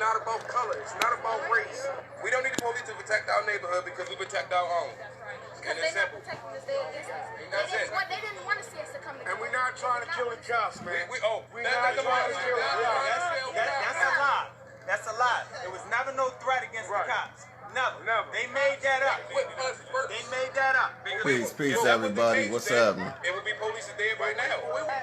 not about color. It's not about race. We don't need the police to protect our neighborhood because we protect our own. And it's simple. They didn't want to see us to come together. And we're not trying to kill the cops, man. We're not trying to kill the cops. That's a lie. That's a lie. There was never no threat against the cops. Never. They made that up. They made that up. Peace, everybody. What's happening? It would be police dead right now.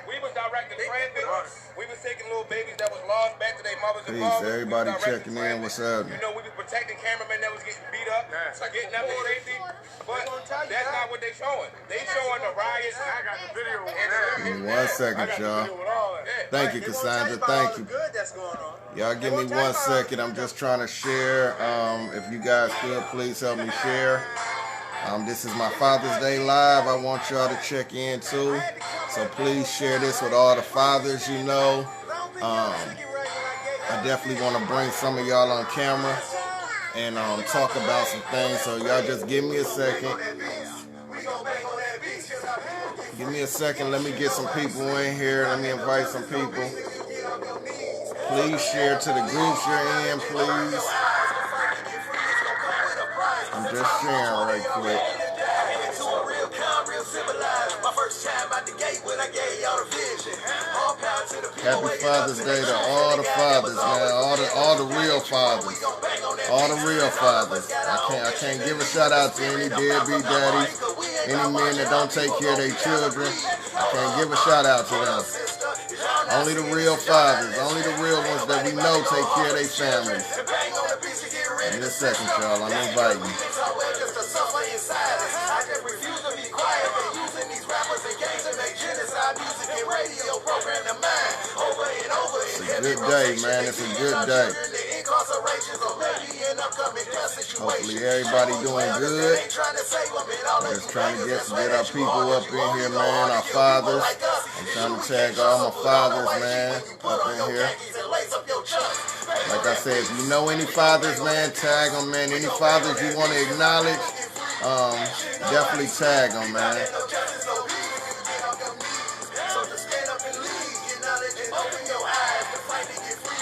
We was directing traffic. We was taking little babies that was lost back to their mothers and fathers. Everybody checking in. What's happening? You know, we was protecting cameramen that was getting beat up, getting up in safety. But that's not what they showing. They showing the riots. I got the video. Give me 1 second, y'all. Thank you, Cassandra. Thank you. Y'all give me 1 second. I'm just trying to share. If you guys could, please help me share. This is my Father's Day live. I want y'all to check in too. So please share this with all the fathers you know. I definitely want to bring some of y'all on camera and talk about some things. So y'all just give me a second. Give me a second. Let me get some people in here. Let me invite some people. Please share to the groups you're in, please. I'm just sharing right quick. Happy Father's Day to all the fathers, man. All the real fathers. All the real fathers. I can't give a shout out to any deadbeat daddies, any men that don't take care of their children. I can't give a shout out to them. Only the real fathers, only the real ones that we know take care of their families. In a second, y'all, I'm inviting you. It's a good day, man. It's a good day. Hopefully everybody doing good. Just trying to get our people up in here, man. Our fathers. I'm trying to tag all my fathers, man, up in here. Like I said, if you know any fathers, man, tag them, man. Any fathers you want to acknowledge, definitely tag them, man.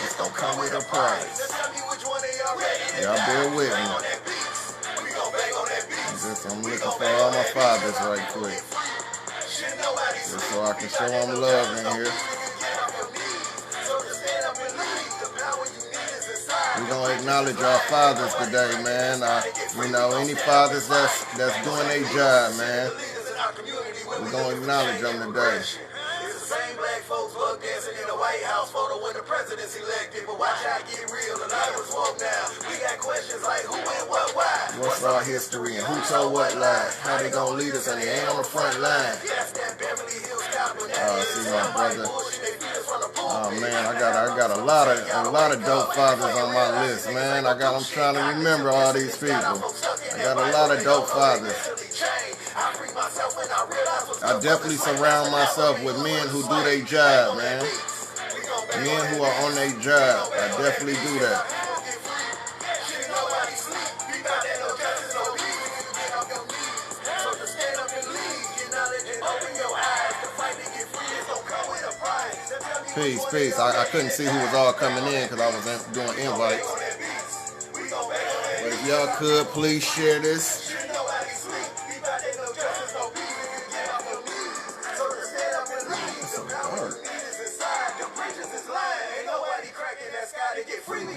It's gonna come with a price. Y'all bear with me. I'm looking for all my fathers right quick. Just so I can show them love in here. We're gonna acknowledge our fathers today, man. You know, any fathers that's doing their job, man. We're gonna acknowledge them today. Same black folks bug dancing in the White House photo when the president's elected. But watch how I get real and I was woke now. We got questions like who and what, why. What's our history and who told what lie? How they gonna lead us and they ain't on the front line. See my brother. Oh man, I got a lot of dope fathers on my list, man. I'm trying to remember all these people. I got a lot of dope fathers. I definitely surround myself with men who do their job, man. Men who are on their job. I definitely do that. Peace. I couldn't see who was all coming in because I was doing invites. But if y'all could, please share this.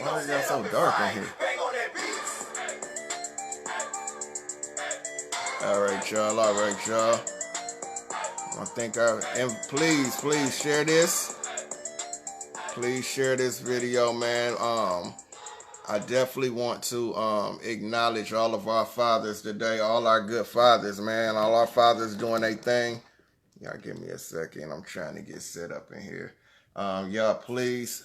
Why is it so dark in here? All right, y'all. I think please share this. Please share this video, man. I definitely want to acknowledge all of our fathers today, all our good fathers, man. All our fathers doing their thing. Y'all give me a second. I'm trying to get set up in here. Y'all, please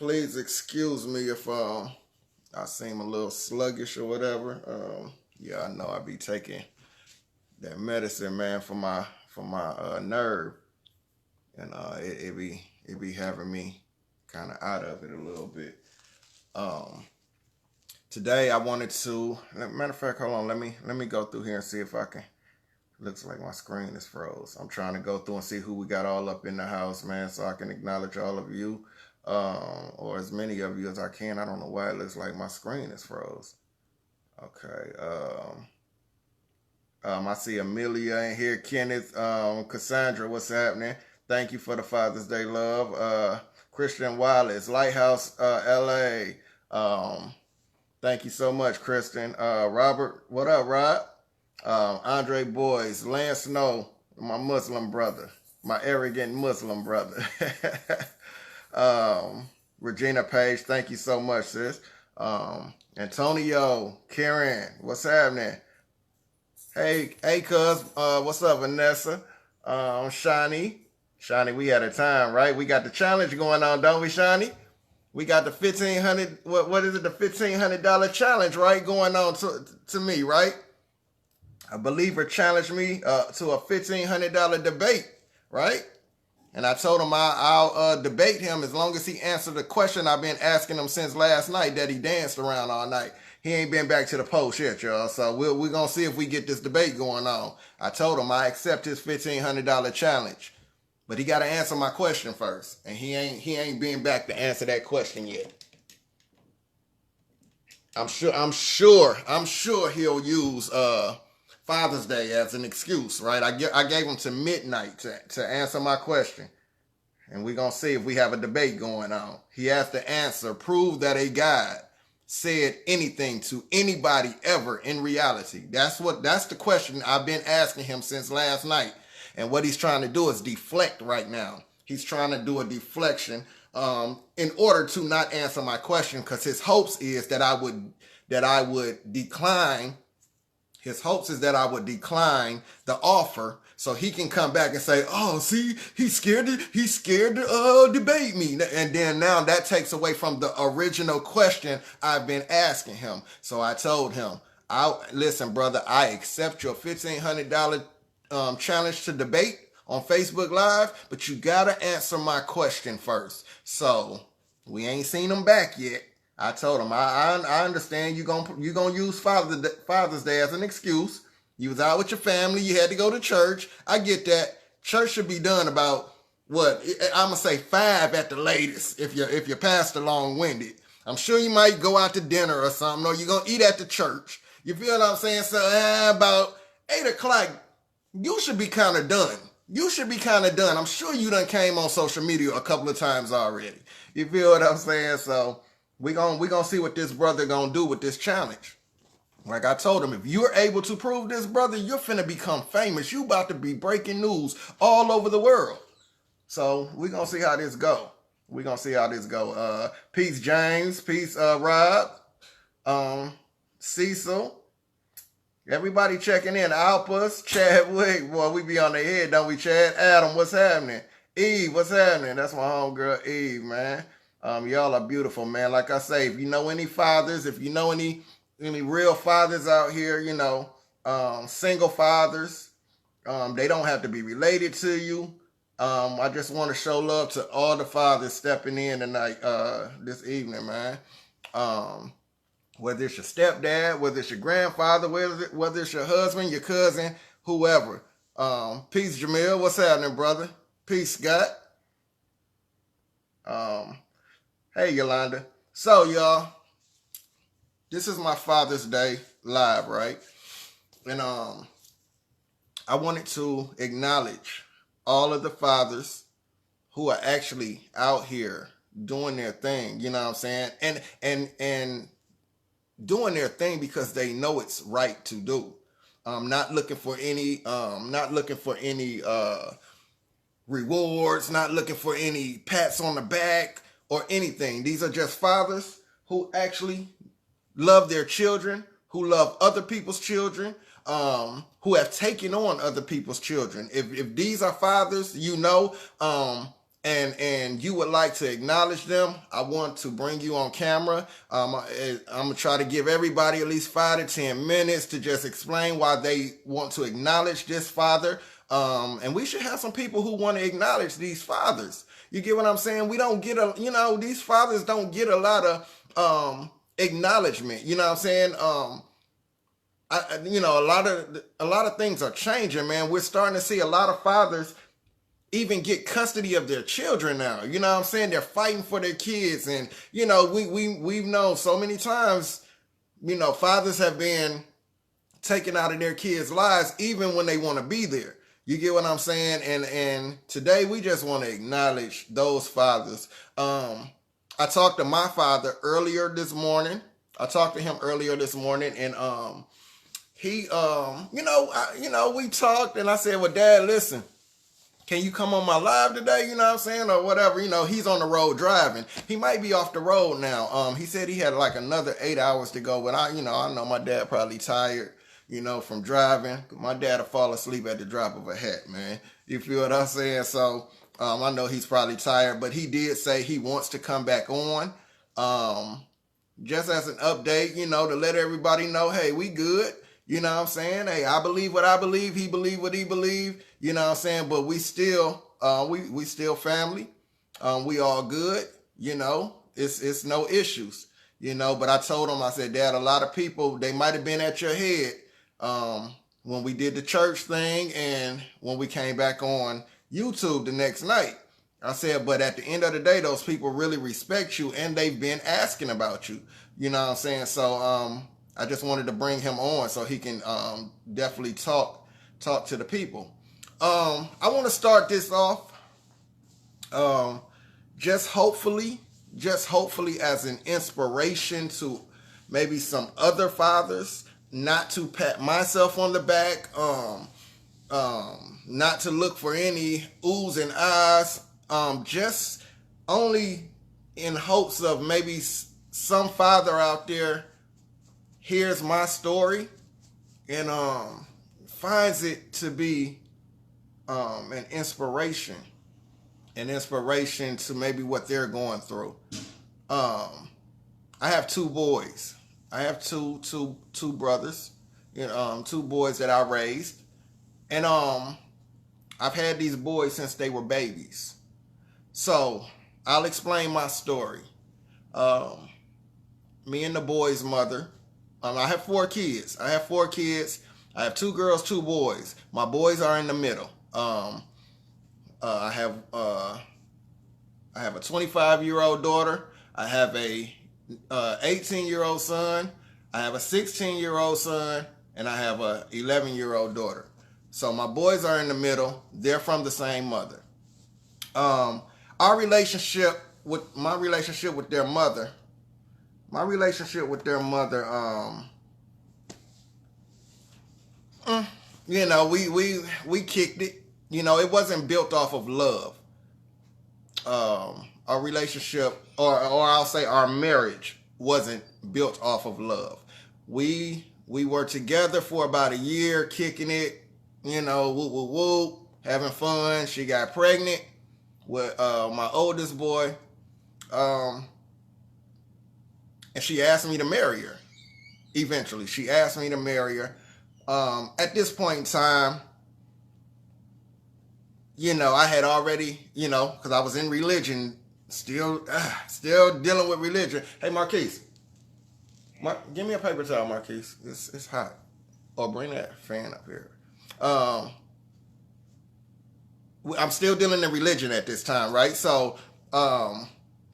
excuse me if I seem a little sluggish or whatever. Yeah, I know I be taking that medicine, man, for my nerve, and it be having me kind of out of it a little bit. Today I wanted to, matter of fact, hold on, let me go through here and see if I can. Looks like my screen is froze. I'm trying to go through and see who we got all up in the house, man, so I can acknowledge all of you. or as many of you as I can. I don't know why it looks like my screen is froze. Okay. I see Amelia in here. Kenneth, Cassandra, what's happening? Thank you for the Father's Day love. Christian Wallace, Lighthouse, LA. Thank you so much, Kristen. Robert, what up, Rob? Andre Boys, Lance Snow, my Muslim brother, my arrogant Muslim brother. Regina Page, thank you so much, sis. Antonio, Karen, what's happening? Hey, cuz, what's up, Vanessa? Shani, we had a time, right? We got the challenge going on, don't we, Shani? We got the $1,500, what is it, the $1,500 challenge, right, going on to me, right? A believer challenged me to a $1,500 debate, right? And I told him I'll debate him as long as he answered the question I've been asking him since last night that he danced around all night. He ain't been back to the post yet, y'all. So we're going to see if we get this debate going on. I told him I accept his $1,500 challenge. But he got to answer my question first. And he ain't been back to answer that question yet. I'm sure he'll use Father's Day as an excuse, right? I gave him to midnight to answer my question. And we're going to see if we have a debate going on. He has to answer, prove that a God said anything to anybody ever in reality. That's the question I've been asking him since last night. And what he's trying to do is deflect right now. He's trying to do a deflection in order to not answer my question, because his hopes is that I would decline. His hopes is that I would decline the offer so he can come back and say, oh, see, he's scared to debate me. And then now that takes away from the original question I've been asking him. So I told him, listen, brother, I accept your $1,500 challenge to debate on Facebook Live, but you got to answer my question first. So we ain't seen him back yet. I told him, I understand you gonna use Father's Day as an excuse. You was out with your family. You had to go to church. I get that. Church should be done about, what, I'm going to say 5 at the latest if your pastor long-winded. I'm sure you might go out to dinner or something, or you're going to eat at the church. You feel what I'm saying? So about 8 o'clock, you should be kind of done. I'm sure you done came on social media a couple of times already. You feel what I'm saying? So we gonna see what this brother gonna do with this challenge. Like I told him, if you're able to prove this, brother, you're finna become famous. You about to be breaking news all over the world. So we gonna see how this go. Peace, James. Peace, Rob. Cecil. Everybody checking in. Alpus, Chadwick. Boy, we be on their head, don't we, Chad? Adam, what's happening? Eve, what's happening? That's my homegirl, Eve, man. Y'all are beautiful, man. Like I say, if you know any fathers, if you know any real fathers out here, single fathers, they don't have to be related to you. I just want to show love to all the fathers stepping in tonight, this evening, man. Whether it's your stepdad, whether it's your grandfather, whether it's your husband, your cousin, whoever. Peace, Jamil. What's happening, brother? Peace, Scott. Hey, Yolanda. So, y'all, this is my Father's Day live, right? And I wanted to acknowledge all of the fathers who are actually out here doing their thing, you know what I'm saying? And doing their thing because they know it's right to do. Not looking for any rewards, not looking for any pats on the back or anything. These are just fathers who actually love their children, who love other people's children, who have taken on other people's children. If these are fathers, and you would like to acknowledge them, I want to bring you on camera. I'm going to try to give everybody at least 5 to 10 minutes to just explain why they want to acknowledge this father. And we should have some people who want to acknowledge these fathers. You get what I'm saying? We don't get these fathers don't get a lot of acknowledgement. You know what I'm saying? A lot of things are changing, man. We're starting to see a lot of fathers even get custody of their children now. You know what I'm saying? They're fighting for their kids. And, you know, we've known so many times, you know, fathers have been taken out of their kids' lives even when they want to be there. You get what I'm saying? And today we just want to acknowledge those fathers. I talked to my father earlier this morning. And he, we talked, and I said, well, Dad, listen, can you come on my live today? You know what I'm saying? Or whatever. You know, he's on the road driving. He might be off the road now. He said he had like another 8 hours to go, but I know my dad probably tired, you know, from driving. My dad will fall asleep at the drop of a hat, man. You feel what I'm saying? So I know he's probably tired, but he did say he wants to come back on. Just as an update, you know, to let everybody know, hey, we good. You know what I'm saying? Hey, I believe what I believe. He believe what he believe. You know what I'm saying? But we still, we still family. We all good. You know, it's no issues. You know, but I told him, I said, Dad, a lot of people, they might have been at your head when we did the church thing and when we came back on YouTube the next night. I said, but at the end of the day, those people really respect you and they've been asking about you. You know what I'm saying? So I just wanted to bring him on so he can definitely talk to the people. I want to start this off just hopefully as an inspiration to maybe some other fathers, not to pat myself on the back, not to look for any oohs and ahs, just only in hopes of maybe some father out there hears my story and finds it to be an inspiration to maybe what they're going through. I have two boys. I have two brothers, you know, two boys that I raised, and I've had these boys since they were babies. So I'll explain my story. Me and the boys' mother. I have 4 kids. I have 2 girls, 2 boys. My boys are in the middle. I have a 25-year-old daughter. I have a 18-year-old son. I have a 16-year-old son, and I have a 11-year-old daughter. So my boys are in the middle. They're from the same mother. My relationship with their mother. You know, we kicked it. You know, it wasn't built off of love. Our relationship, or I'll say our marriage, wasn't built off of love. We were together for about a year, kicking it, you know, whoop, whoop, whoop, having fun. She got pregnant with my oldest boy, and she asked me to marry her. Eventually, she asked me to marry her. At this point in time, you know, I had already, you know, because I was in religion, still dealing with religion. Hey, Marquise, give me a paper towel, Marquise. It's hot. Or bring that fan up here. I'm still dealing in religion at this time, right? So,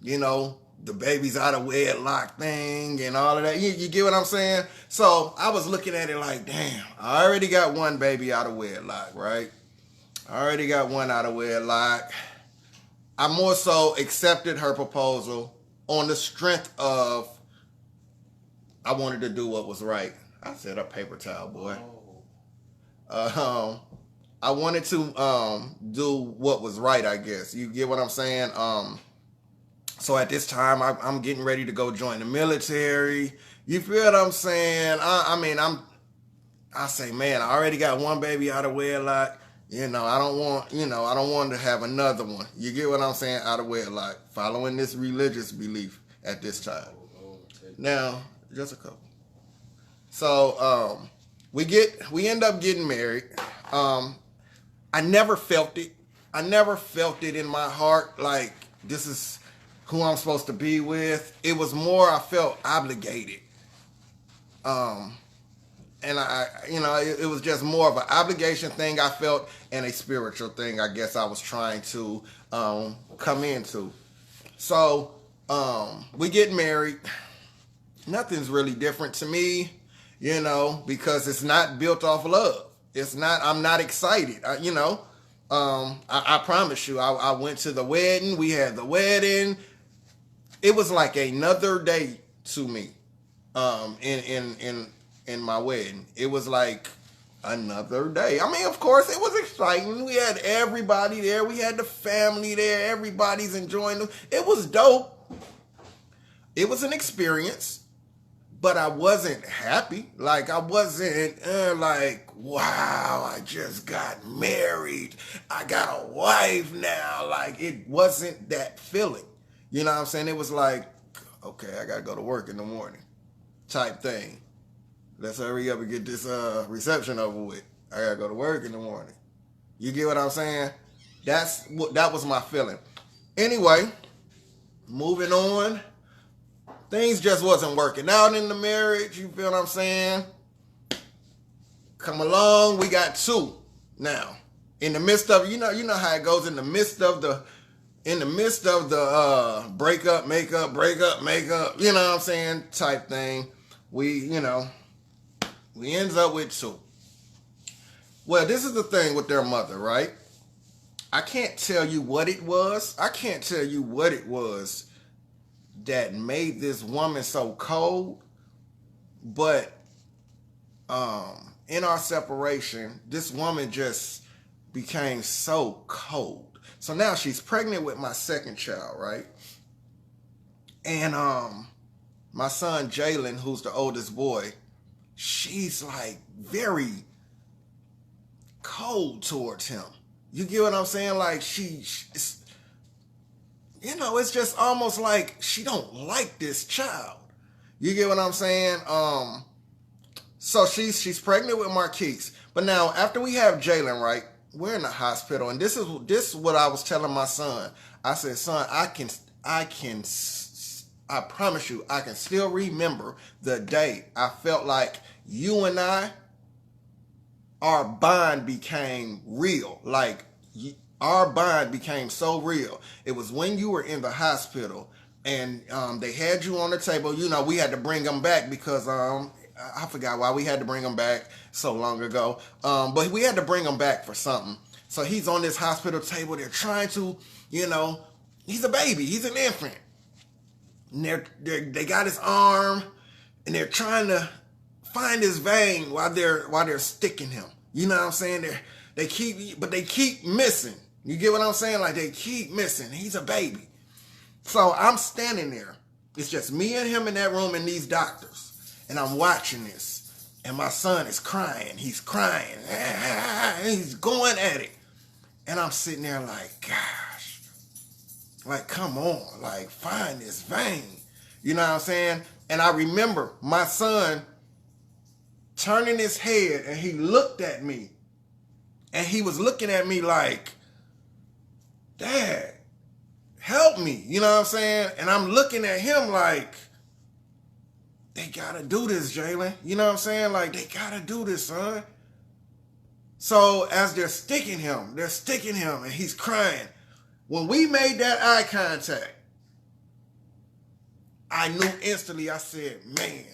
you know, the baby's out of wedlock thing and all of that. You get what I'm saying? So I was looking at it like, damn, I already got one baby out of wedlock, right? I already got one out of wedlock. I more so accepted her proposal on the strength of I wanted to do what was right. I said a paper towel, boy. I wanted to do what was right, I guess. You get what I'm saying? So at this time, I'm getting ready to go join the military. You feel what I'm saying? I say, man, I already got one baby out of wedlock. You know, I don't want to have another one. You get what I'm saying? Out of wedlock, following this religious belief at this time. Now, just a couple. So we end up getting married. I never felt it. I never felt it in my heart like this is who I'm supposed to be with. It was more I felt obligated. and it was just more of an obligation thing I felt and a spiritual thing I guess I was trying to come into. So we get married. Nothing's really different to me, because it's not built off love. It's not. I'm not excited. I promise you. I went to the wedding. We had the wedding. It was like another day to me. In my wedding, it was like another day. I mean, of course, it was exciting. We had everybody there. We had the family there. Everybody's enjoying it. It was dope. It was an experience, but I wasn't happy. Like, I wasn't like, wow, I just got married. I got a wife now. Like, it wasn't that feeling. You know what I'm saying? It was like, okay, I got to go to work in the morning type thing. Let's hurry up and get this reception over with. I got to go to work in the morning. You get what I'm saying? That was my feeling. Anyway, moving on. Things just wasn't working out in the marriage. You feel what I'm saying? Come along, we got 2 now. In the midst of, you know how it goes, in the midst of the breakup, makeup, breakup, makeup, you know what I'm saying, type thing. We ends up with 2. Well, this is the thing with their mother, right? I can't tell you what it was. I can't tell you what it was that made this woman so cold, but in our separation, this woman just became so cold. So now she's pregnant with my second child, right? And my son Jalen, who's the oldest boy, she's like very cold towards him. You get what I'm saying? Like it's just almost like she don't like this child. You get what I'm saying? So she's pregnant with Marquise. But now after we have Jalen, right, we're in the hospital, and this is what I was telling my son. I said, son, I promise you, I can still remember the day I felt like you and our bond became real. Like, our bond became so real. It was when you were in the hospital and they had you on the table. We had to bring them back because I forgot why we had to bring him back so long ago. But we had to bring him back for something. So he's on this hospital table. They're trying to, he's a baby. He's an infant. And they got his arm, and they're trying to find his vein while they're sticking him. You know what I'm saying? They keep missing. You get what I'm saying? Like, they keep missing. He's a baby. So I'm standing there. It's just me and him in that room and these doctors. And I'm watching this. And my son is crying. He's crying. He's going at it. And I'm sitting there like, gosh. Like, come on. Like, find this vein. You know what I'm saying? And I remember my son turning his head, and he looked at me. And he was looking at me like, Dad, help me. You know what I'm saying? And I'm looking at him like, they gotta do this, Jalen. You know what I'm saying? Like, they gotta do this, son. So as they're sticking him, and he's crying. When we made that eye contact, I knew instantly. I said, man,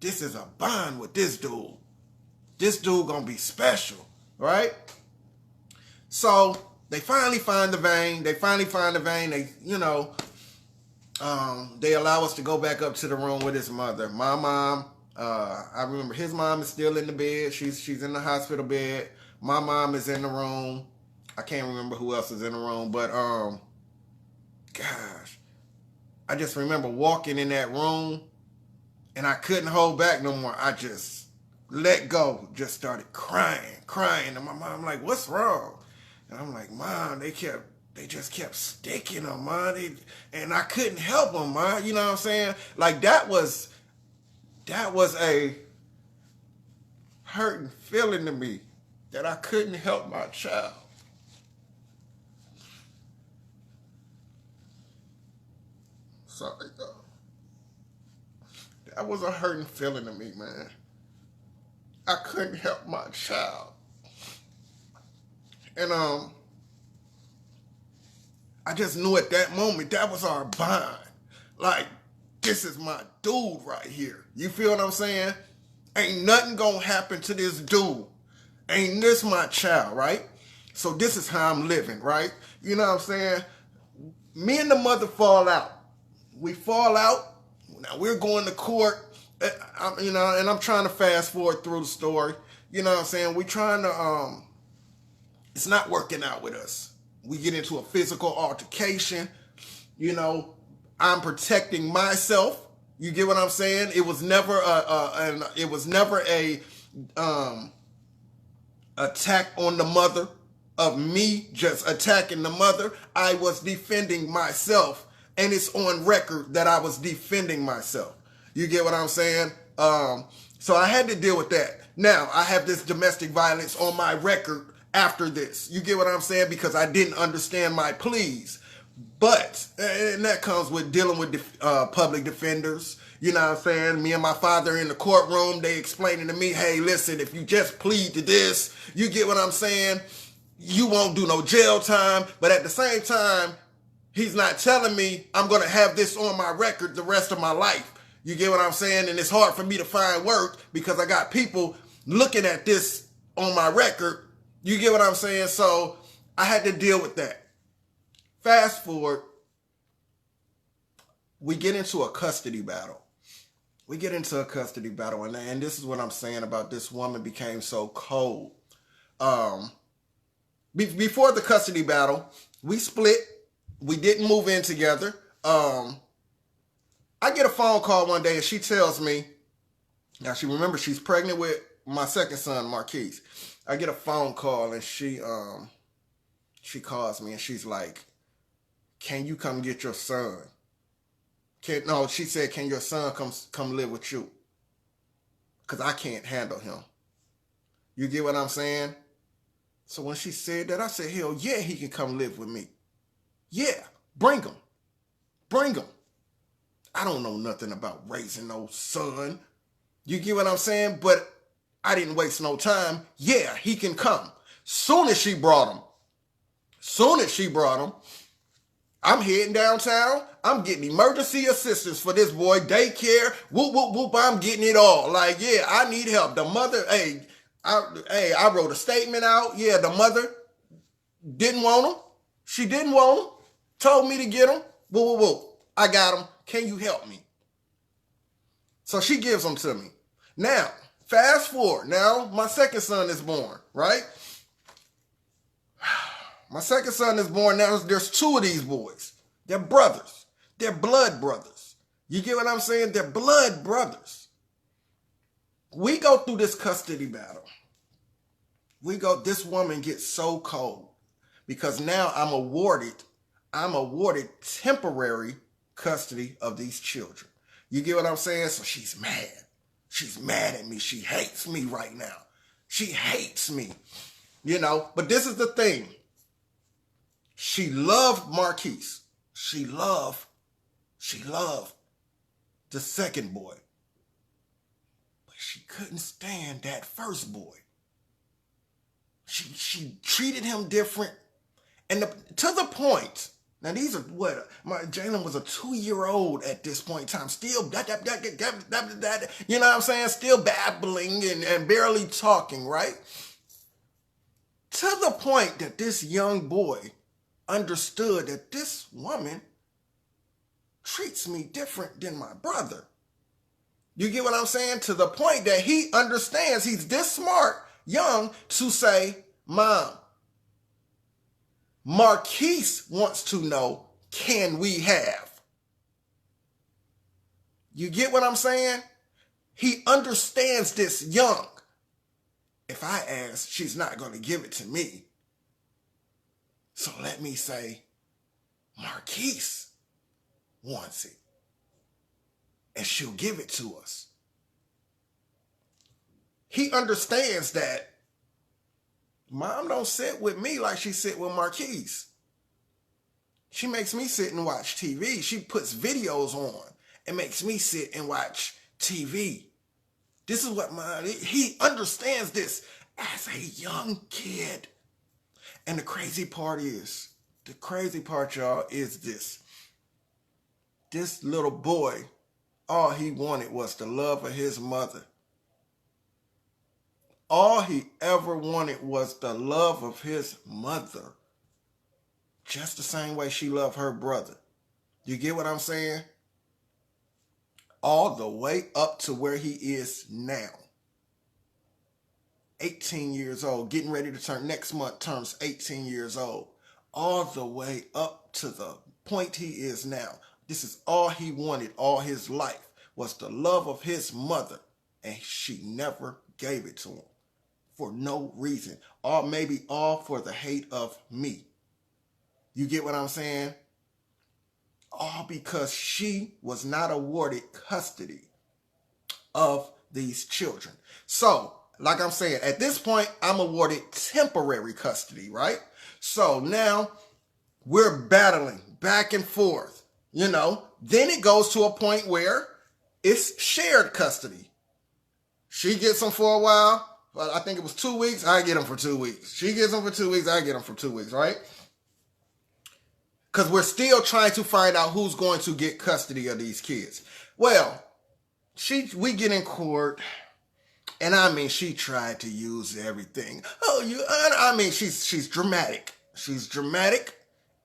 this is a bond with this dude. This dude gonna be special, right? So they finally find the vein. They, they allow us to go back up to the room with his mother. My mom, I remember his mom is still in the bed. She's in the hospital bed. My mom is in the room. I can't remember who else is in the room, but gosh, I just remember walking in that room, and I couldn't hold back no more. I just let go, just started crying. And my mom like, what's wrong? And I'm like, Mom, they just kept sticking them, Mom. And I couldn't help them, Mom. You know what I'm saying? Like, that was a hurting feeling to me, that I couldn't help my child. Sorry, though. That was a hurting feeling to me, man. I couldn't help my child. And I just knew at that moment that was our bond. Like, this is my dude right here. You feel what I'm saying? Ain't nothing gonna happen to this dude. Ain't this my child, right? So this is how I'm living, right? You know what I'm saying? Me and the mother fall out. We fall out. Now we're going to court. You know, and I'm trying to fast forward through the story. You know what I'm saying? We're trying to, it's not working out with us. We get into a physical altercation. You know, I'm protecting myself. You get what I'm saying? It was never a attack on the mother of me just attacking the mother. I was defending myself, and it's on record that I was defending myself. You get what I'm saying? So I had to deal with that. Now, I have this domestic violence on my record after this. You get what I'm saying? Because I didn't understand my pleas. But, and that comes with dealing with public defenders. You know what I'm saying? Me and my father in the courtroom, they explaining to me, hey, listen, if you just plead to this, you get what I'm saying? You won't do no jail time. But at the same time, he's not telling me I'm going to have this on my record the rest of my life. You get what I'm saying? And it's hard for me to find work because I got people looking at this on my record. You get what I'm saying? So I had to deal with that. Fast forward, we get into a custody battle. And this is what I'm saying about this woman became so cold. Before the custody battle, we split. We didn't move in together. I get a phone call one day and she tells me, now she remembers she's pregnant with my second son, Marquise. I get a phone call and she calls me and she's like, can you come get your son? She said, can your son come live with you? Because I can't handle him. You get what I'm saying? So when she said that, I said, hell yeah, he can come live with me. Yeah, bring him. Bring him. I don't know nothing about raising no son. You get what I'm saying? But I didn't waste no time. Yeah, he can come. Soon as she brought him, I'm heading downtown. I'm getting emergency assistance for this boy, daycare, whoop, whoop, whoop. I'm getting it all. Like, yeah, I need help. The mother, I wrote a statement out. Yeah, the mother didn't want him. She didn't want him. Told me to get him. Whoop, whoop, whoop. I got him. Can you help me? So she gives them to me. Now, fast forward. Now, my second son is born, right? My second son is born. Now, there's two of these boys. They're brothers. They're blood brothers. You get what I'm saying? They're blood brothers. We go through this custody battle. This woman gets so cold because now I'm awarded temporary custody of these children. You get what I'm saying? So she's mad. She's mad at me. She hates me right now. She hates me. You know, but this is the thing. She loved Marquise. She loved the second boy. But she couldn't stand that first boy. She treated him different. And to the point, now these are Jalen was a 2-year-old at this point in time, still, you know what I'm saying? Still babbling and barely talking, right? To the point that this young boy understood that this woman treats me different than my brother. You get what I'm saying? To the point that he understands, he's this smart, young, to say, Mom, Marquise wants to know, can we have? You get what I'm saying? He understands this young. If I ask, she's not going to give it to me. So let me say, Marquise wants it. And she'll give it to us. He understands that Mom don't sit with me like she sit with Marquise. She makes me sit and watch TV. She puts videos on and makes me sit and watch TV. This is what he understands this as a young kid. And the crazy part, y'all, is this. This little boy, all he wanted was the love of his mother. All he ever wanted was the love of his mother. Just the same way she loved her brother. You get what I'm saying? All the way up to where he is now. 18 years old, getting ready to turn, next month turns 18 years old. All the way up to the point he is now. This is all he wanted all his life, was the love of his mother. And she never gave it to him for no reason. Or maybe all for the hate of me. You get what I'm saying? All because she was not awarded custody of these children. So, like I'm saying, at this point, I'm awarded temporary custody, right? So now we're battling back and forth, you know. Then it goes to a point where it's shared custody. She gets them for a while. Well, I think it was 2 weeks. I get them for 2 weeks. She gets them for 2 weeks. I get them for 2 weeks, right? Because we're still trying to find out who's going to get custody of these kids. Well, we get in court. And I mean, she tried to use everything. She's dramatic. She's dramatic,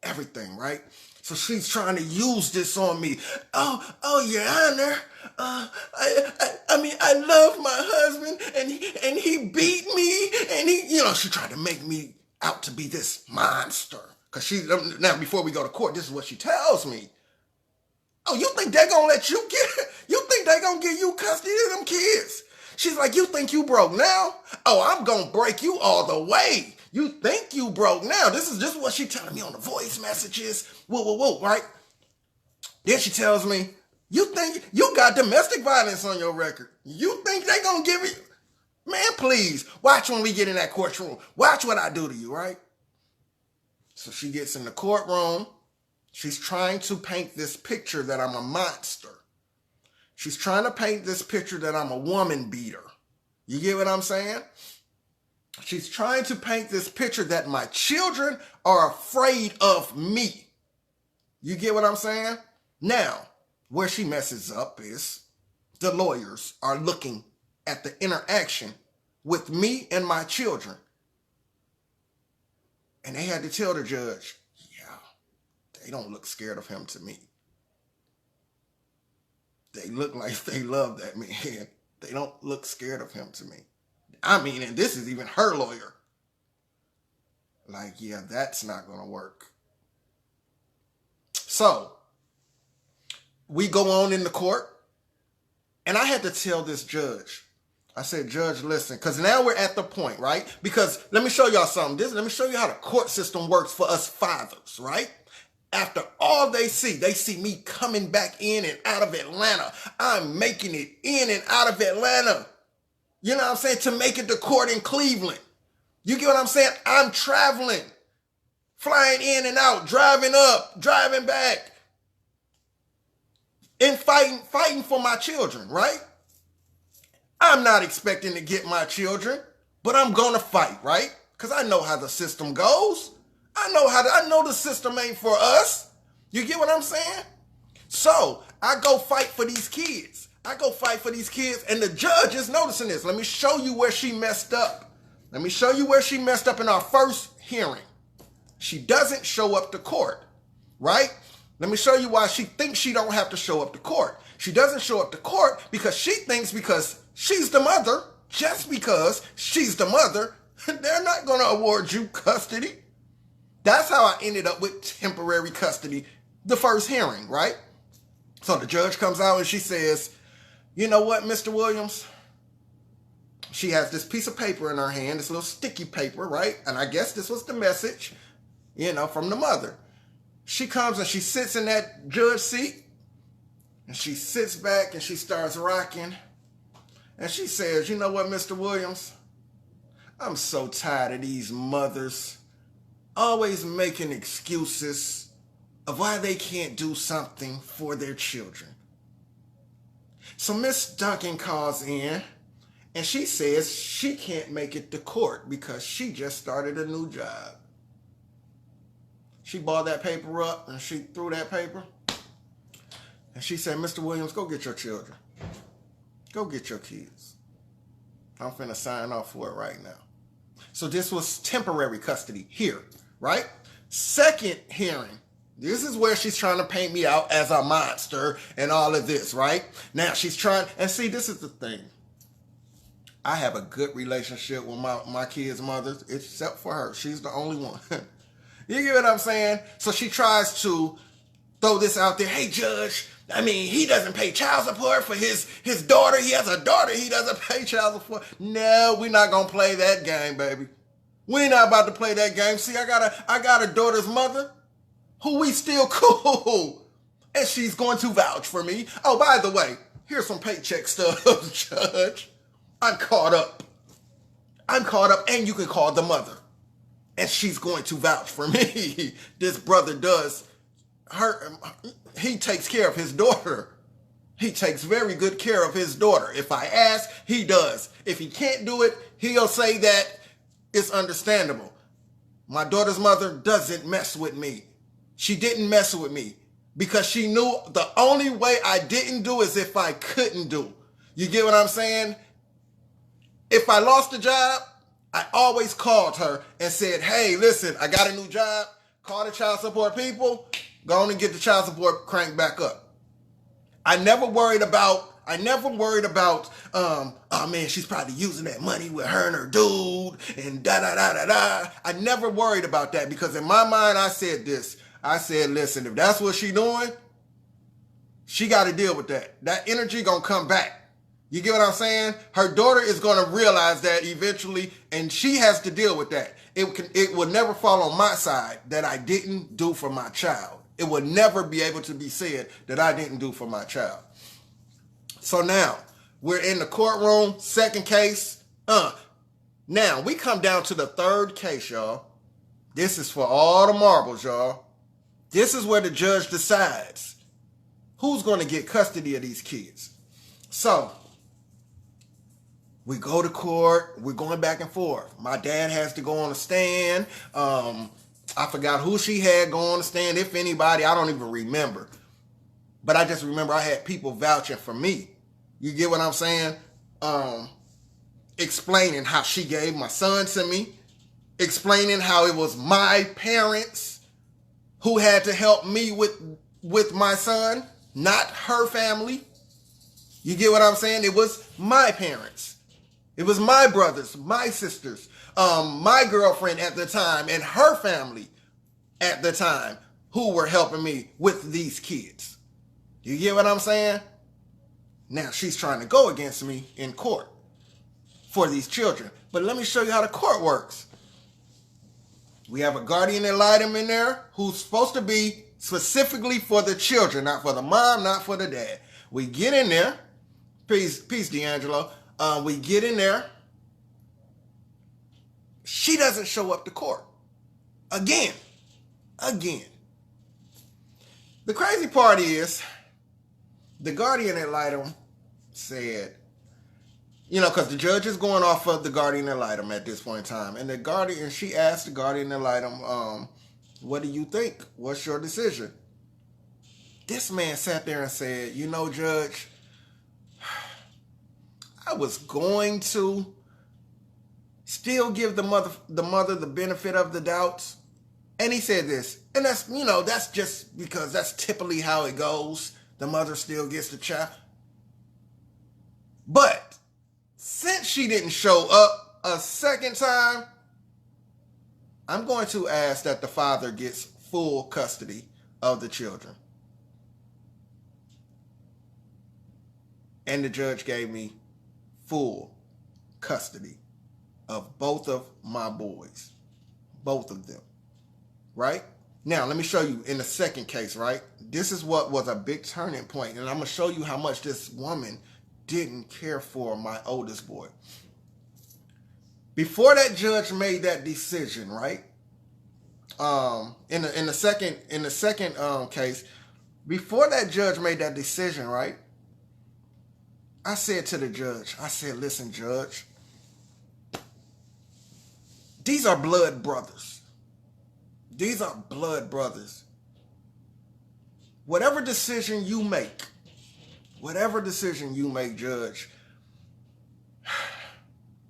everything, right? So she's trying to use this on me. Oh, Your Honor. I love my husband, and he beat me, and she tried to make me out to be this monster. Now before we go to court, this is what she tells me. Oh, you think they're gonna let you you think they're gonna give you custody of them kids? She's like, you think you broke now? Oh, I'm going to break you all the way. You think you broke now? This is what she telling me on the voice messages. Whoa, right? Then she tells me, you think you got domestic violence on your record? You think they going to give you? Man, please, watch when we get in that courtroom. Watch what I do to you, right? So she gets in the courtroom. She's trying to paint this picture that I'm a monster. She's trying to paint this picture that I'm a woman beater. You get what I'm saying? She's trying to paint this picture that my children are afraid of me. You get what I'm saying? Now, where she messes up is the lawyers are looking at the interaction with me and my children. And they had to tell the judge, yeah, they don't look scared of him to me. They look like they love that man. They don't look scared of him to me. I mean, and this is even her lawyer. Like, yeah, that's not going to work. So, we go on in the court. And I had to tell this judge. I said, Judge, listen, because now we're at the point, right? Because let me show y'all something. Let me show you how the court system works for us fathers, right? After all they see me coming back in and out of Atlanta. I'm making it in and out of Atlanta. You know what I'm saying? To make it to court in Cleveland. You get what I'm saying? I'm traveling, flying in and out, driving up, driving back, and fighting for my children, right? I'm not expecting to get my children, but I'm going to fight, right? Because I know how the system goes. I know the system ain't for us. You get what I'm saying? So I go fight for these kids. And the judge is noticing this. Let me show you where she messed up. Let me show you where she messed up in our first hearing. She doesn't show up to court, right? Let me show you why she thinks she don't have to show up to court. She doesn't show up to court because she thinks because she's the mother, just because she's the mother, they're not going to award you custody. That's how I ended up with temporary custody the first hearing, right? So the judge comes out and she says, you know what, Mr. Williams? She has this piece of paper in her hand, this little sticky paper, right? And I guess this was the message, from the mother. She comes and she sits in that judge seat and she sits back and she starts rocking. And she says, you know what, Mr. Williams? I'm so tired of these mothers always making excuses of why they can't do something for their children. So Miss Duncan calls in And she says she can't make it to court because she just started a new job. She balled that paper up and she threw that paper. And she said, Mr. Williams, go get your children. Go get your kids. I'm finna sign off for it right now. So this was temporary custody here, right? Second hearing. This is where she's trying to paint me out as a monster and all of this, right? Now she's trying, and see, this is the thing. I have a good relationship with my kids' mothers, except for her. She's the only one. You get what I'm saying? So she tries to throw this out there. Hey, Judge, I mean, he doesn't pay child support for his daughter. He has a daughter. He doesn't pay child support. No, we're not going to play that game, baby. We're not about to play that game. See, I got a daughter's mother who we still cool. And she's going to vouch for me. Oh, by the way, here's some paycheck stuff, Judge. I'm caught up. And you can call the mother. And she's going to vouch for me. This brother does. He takes care of his daughter. He takes very good care of his daughter. If I ask, he does. If he can't do it, he'll say that it's understandable. My daughter's mother doesn't mess with me. She didn't mess with me because she knew the only way I didn't do is if I couldn't do. You get what I'm saying? If I lost a job, I always called her and said, hey, listen, I got a new job. Call the child support people. Go on and get the child support cranked back up. I never worried about, oh man, she's probably using that money with her and her dude and da-da-da-da-da. I never worried about that because in my mind, I said this. I said, listen, if that's what she doing, she got to deal with that. That energy going to come back. You get what I'm saying? Her daughter is going to realize that eventually, and she has to deal with that. It will never fall on my side that I didn't do for my child. It will never be able to be said that I didn't do for my child. So now, we're in the courtroom, second case. Now, we come down to the third case, y'all. This is for all the marbles, y'all. This is where the judge decides who's going to get custody of these kids. So, we go to court. We're going back and forth. My dad has to go on the stand. I forgot who she had go on the stand, if anybody. I don't even remember. But I just remember I had people vouching for me. You get what I'm saying? Explaining how she gave my son to me. Explaining how it was my parents who had to help me with my son, not her family. You get what I'm saying? It was my parents. It was my brothers, my sisters, my girlfriend at the time, and her family at the time who were helping me with these kids. You get what I'm saying? Now she's trying to go against me in court for these children. But let me show you how the court works. We have a guardian ad litem in there who's supposed to be specifically for the children, not for the mom, not for the dad. We get in there. Peace, D'Angelo. We get in there. She doesn't show up to court. Again. The crazy part is, the guardian ad litem said, because the judge is going off of the guardian ad litem at this point in time. And she asked the guardian ad litem, what do you think? What's your decision? This man sat there and said, Judge, I was going to still give the mother the benefit of the doubt. And he said this, and that's just because that's typically how it goes. The mother still gets the child. But since she didn't show up a second time, I'm going to ask that the father gets full custody of the children. And the judge gave me full custody of both of my boys. Both of them. Right? Now, let me show you in the second case, right? This is what was a big turning point. And I'm going to show you how much this woman didn't care for my oldest boy. Before that judge made that decision, right? In the second case, before that judge made that decision, right? I said to the judge, I said, listen, judge, these are blood brothers. These are blood brothers. Whatever decision you make, judge,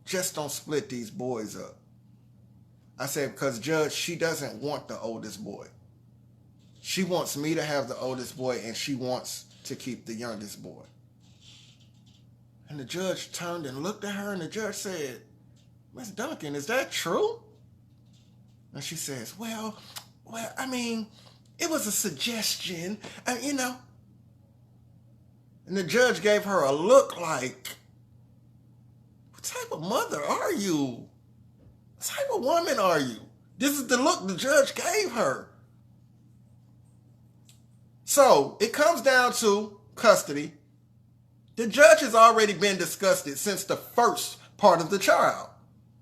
just don't split these boys up. I said, because judge, she doesn't want the oldest boy. She wants me to have the oldest boy, and she wants to keep the youngest boy. And the judge turned and looked at her, and the judge said, Miss Duncan, is that true? And she says, well, I mean, it was a suggestion, you know. And the judge gave her a look like, what type of mother are you? What type of woman are you? This is the look the judge gave her. So it comes down to custody. The judge has already been disgusted since the first part of the trial.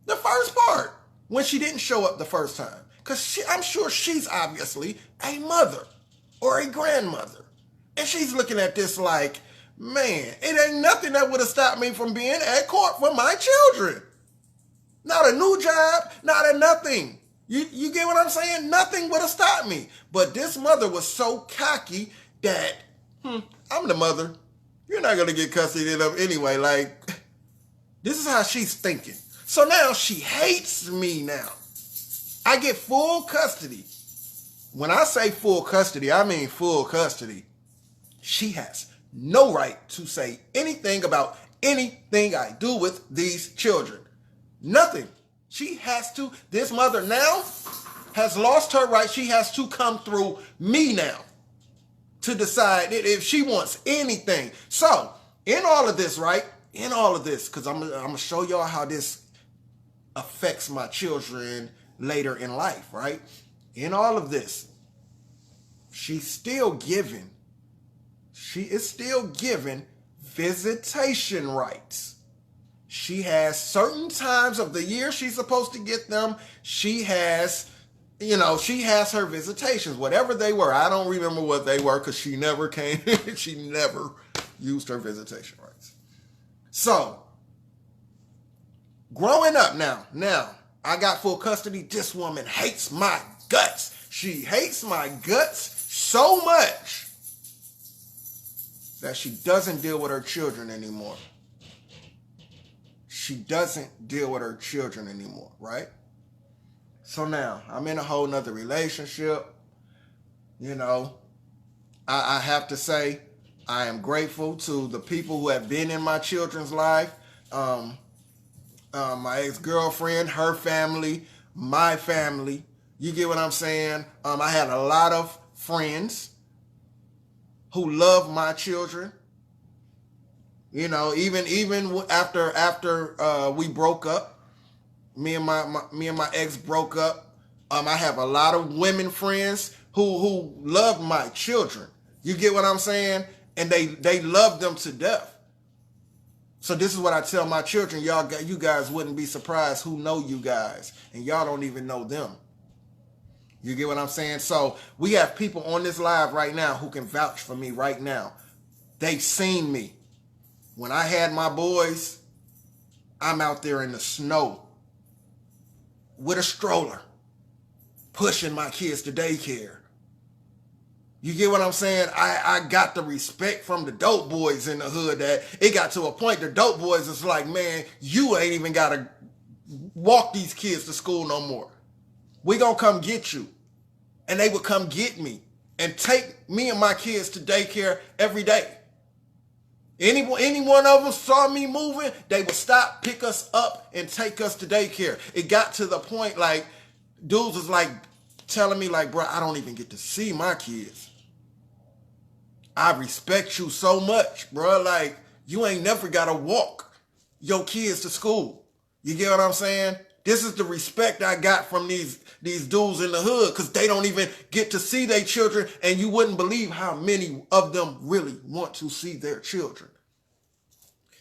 The first part, when she didn't show up the first time. Because I'm sure she's obviously a mother or a grandmother. And she's looking at this like, man, it ain't nothing that would have stopped me from being at court for my children. Not a new job, not a nothing. You get what I'm saying? Nothing would have stopped me. But this mother was so cocky that, I'm the mother. You're not going to get custody of them anyway. Like, this is how she's thinking. So now she hates me now. I get full custody. When I say full custody, I mean full custody. She has no right to say anything about anything I do with these children. Nothing. She has to, this mother now has lost her right. She has to come through me now to decide if she wants anything. So, in all of this, right? In all of this, because I'm going to show y'all how this affects my children later in life, right? In all of this, she's still given, she is still given visitation rights. She has certain times of the year she's supposed to get them. She has, she has her visitations, whatever they were. I don't remember what they were because she never came. She never used her visitation rights. So, growing up now, I got full custody. This woman hates my guts. She hates my guts so much that she doesn't deal with her children anymore. She doesn't deal with her children anymore, right? So now, I'm in a whole nother relationship. I have to say, I am grateful to the people who have been in my children's life. My ex-girlfriend, her family, my family. You get what I'm saying? I had a lot of friends who love my children. Even after we broke up, me and my ex broke up. I have a lot of women friends who love my children. You get what I'm saying? And they love them to death. So this is what I tell my children. You guys wouldn't be surprised who know you guys, and y'all don't even know them. You get what I'm saying? So we have people on this live right now who can vouch for me right now. They've seen me. When I had my boys, I'm out there in the snow with a stroller, pushing my kids to daycare. You get what I'm saying? I got the respect from the dope boys in the hood that it got to a point the dope boys is like, man, you ain't even got to walk these kids to school no more. We gonna come get you. And they would come get me and take me and my kids to daycare every day. Any one of them saw me moving, they would stop, pick us up, and take us to daycare. It got to the point like, dudes was like telling me like, bro, I don't even get to see my kids. I respect you so much, bro. Like, you ain't never got to walk your kids to school. You get what I'm saying? This is the respect I got from these dudes in the hood because they don't even get to see their children, and you wouldn't believe how many of them really want to see their children.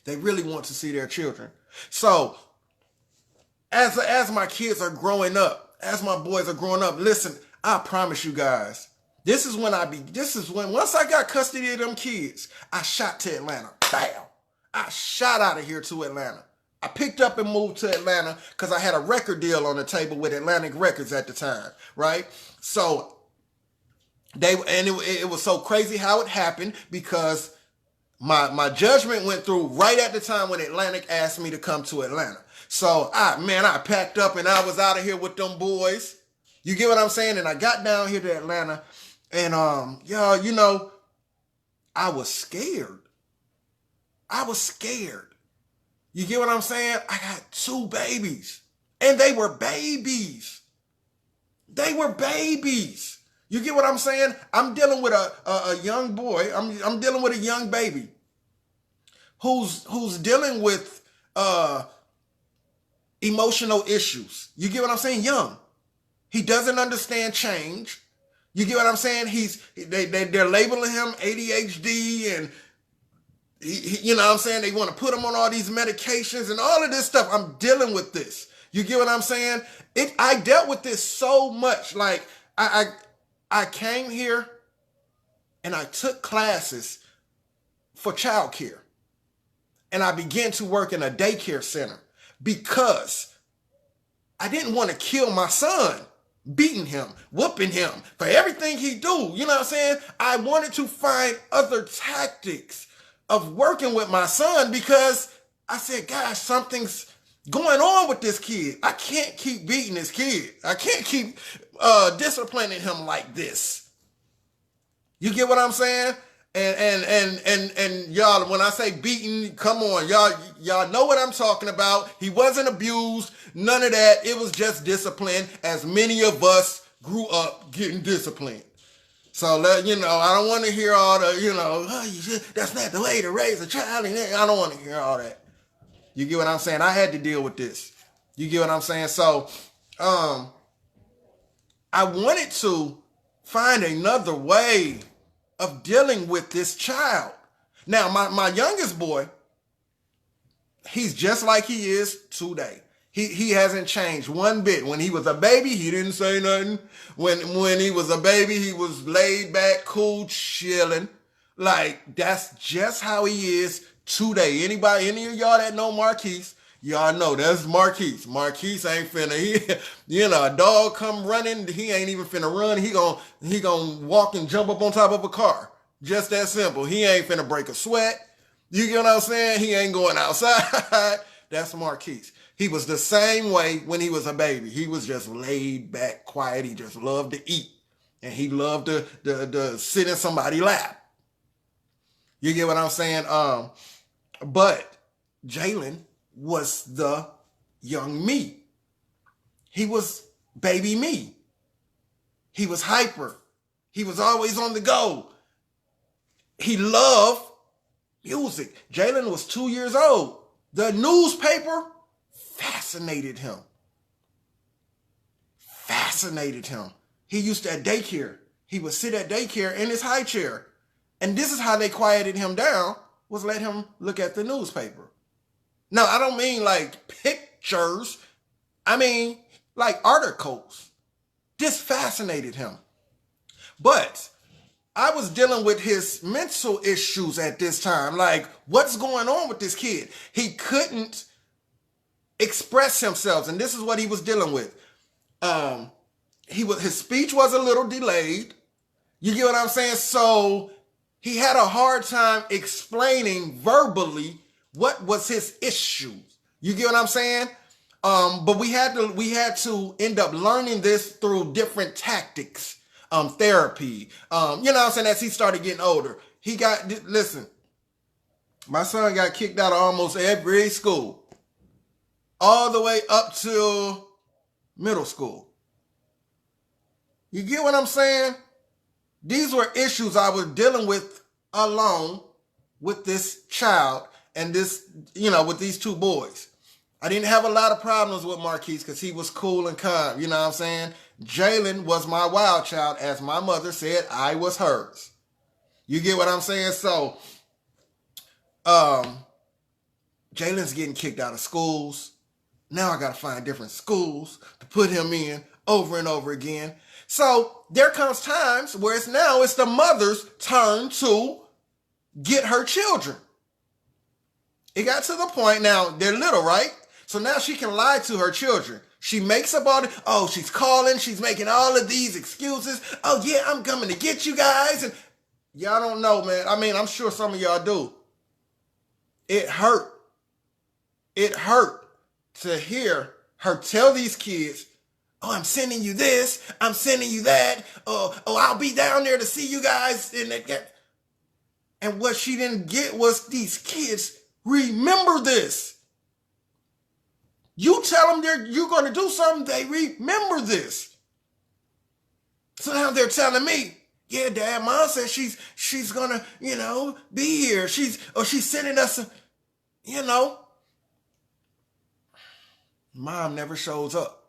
They really want to see their children. So, as my kids are growing up, as my boys are growing up, listen, I promise you guys, once I got custody of them kids, I shot to Atlanta. Bam. I shot out of here to Atlanta. I picked up and moved to Atlanta because I had a record deal on the table with Atlantic Records at the time, right? So it was so crazy how it happened because my judgment went through right at the time when Atlantic asked me to come to Atlanta. So I packed up and I was out of here with them boys. You get what I'm saying? And I got down here to Atlanta and y'all, you know, I was scared. I was scared. You get what I'm saying? I got 2 babies. And they were babies. They were babies. You get what I'm saying? I'm dealing with a young boy. I'm dealing with a young baby who's dealing with emotional issues. You get what I'm saying? Young. He doesn't understand change. You get what I'm saying? They're labeling him ADHD and you know what I'm saying? They want to put him on all these medications and all of this stuff. I'm dealing with this. You get what I'm saying? I dealt with this so much. Like I came here and I took classes for childcare. And I began to work in a daycare center because I didn't want to kill my son, beating him, whooping him for everything he do. You know what I'm saying? I wanted to find other tactics of working with my son because I said, gosh, something's going on with this kid. I can't keep beating this kid. I can't keep disciplining him like this. You get what I'm saying? And y'all, when I say beating, come on, y'all know what I'm talking about. He wasn't abused, none of that. It was just discipline, as many of us grew up getting disciplined. So, you know, I don't want to hear all the, you know, that's not the way to raise a child. I don't want to hear all that. You get what I'm saying? I had to deal with this. You get what I'm saying? So, I wanted to find another way of dealing with this child. Now, my youngest boy, he's just like he is today. He hasn't changed one bit. When he was a baby, he didn't say nothing. When he was a baby, he was laid back, cool, chilling. Like, that's just how he is today. Any of y'all that know Marquise, y'all know that's Marquise. Marquise ain't finna, a dog come running, he ain't even finna run. He gonna walk and jump up on top of a car. Just that simple. He ain't finna break a sweat. You get what I'm saying? He ain't going outside. That's Marquise. He was the same way when he was a baby. He was just laid back, quiet. He just loved to eat. And he loved to sit in somebody's lap. You get what I'm saying? But Jalen was the young me. He was baby me. He was hyper. He was always on the go. He loved music. Jalen was 2 years old. The newspaper fascinated him. He used to at daycare. He would sit at daycare in his high chair. And this is how they quieted him down, was let him look at the newspaper. Now, I don't mean like pictures. I mean like articles. This fascinated him. But I was dealing with his mental issues at this time. Like, what's going on with this kid? He couldn't express himself, and this is what he was dealing with. His speech was a little delayed. You get what I'm saying? So he had a hard time explaining verbally what was his issues. You get what I'm saying? But we had to end up learning this through different tactics, therapy. You know what I'm saying? As he started getting older, my son got kicked out of almost every school, all the way up to middle school. You get what I'm saying? These were issues I was dealing with alone with this child and with these 2 boys. I didn't have a lot of problems with Marquise because he was cool and calm. You know what I'm saying? Jalen was my wild child. As my mother said, I was hers. You get what I'm saying? So, Jalen's getting kicked out of schools. Now I got to find different schools to put him in over and over again. So there comes times where it's the mother's turn to get her children. It got to the point now, they're little, right? So now she can lie to her children. She makes up all the, oh, she's calling, she's making all of these excuses. Oh, yeah, I'm coming to get you guys. And y'all don't know, man. I mean, I'm sure some of y'all do. It hurt. It hurt to hear her tell these kids, oh, I'm sending you this, I'm sending you that. Oh, I'll be down there to see you guys. And what she didn't get was these kids remember this. You tell them you're going to do something, they remember this. So now they're telling me, yeah, Dad, Mom says she's going to, be here. She's sending us, Mom never shows up.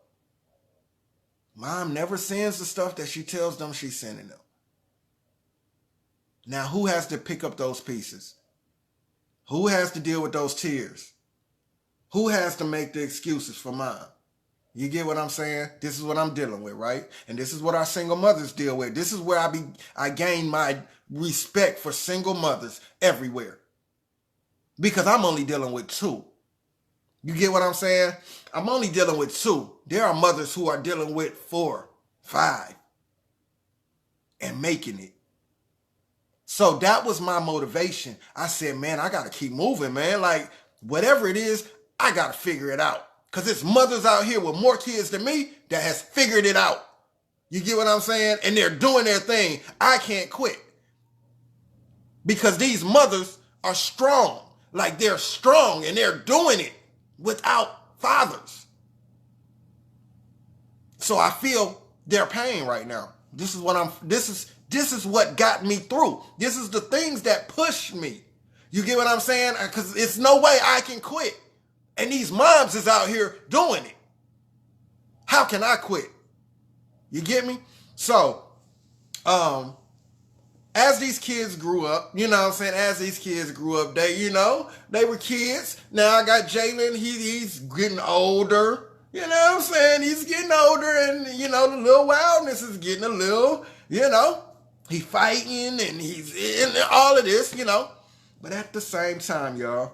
Mom never sends the stuff that she tells them she's sending them. Now, who has to pick up those pieces? Who has to deal with those tears? Who has to make the excuses for Mom? You get what I'm saying? This is what I'm dealing with, right? And this is what our single mothers deal with. This is where I gain my respect for single mothers everywhere. Because I'm only dealing with two. You get what I'm saying? I'm only dealing with two. There are mothers who are dealing with 4, 5, and making it. So that was my motivation. I said, man, I got to keep moving, man. Like, whatever it is, I got to figure it out. Because there's mothers out here with more kids than me that has figured it out. You get what I'm saying? And they're doing their thing. I can't quit. Because these mothers are strong. Like, they're strong and they're doing it without fathers. So I feel their pain right now. This is what got me through. This is the things that pushed me. You get what I'm saying? Because it's no way I can quit. And these moms is out here doing it. How can I quit? You get me? So, as these kids grew up, as these kids grew up, they were kids. Now I got Jalen, he's getting older. You know what I'm saying? He's getting older and, the little wildness is getting a little, he fighting and he's in all of this, But at the same time, y'all,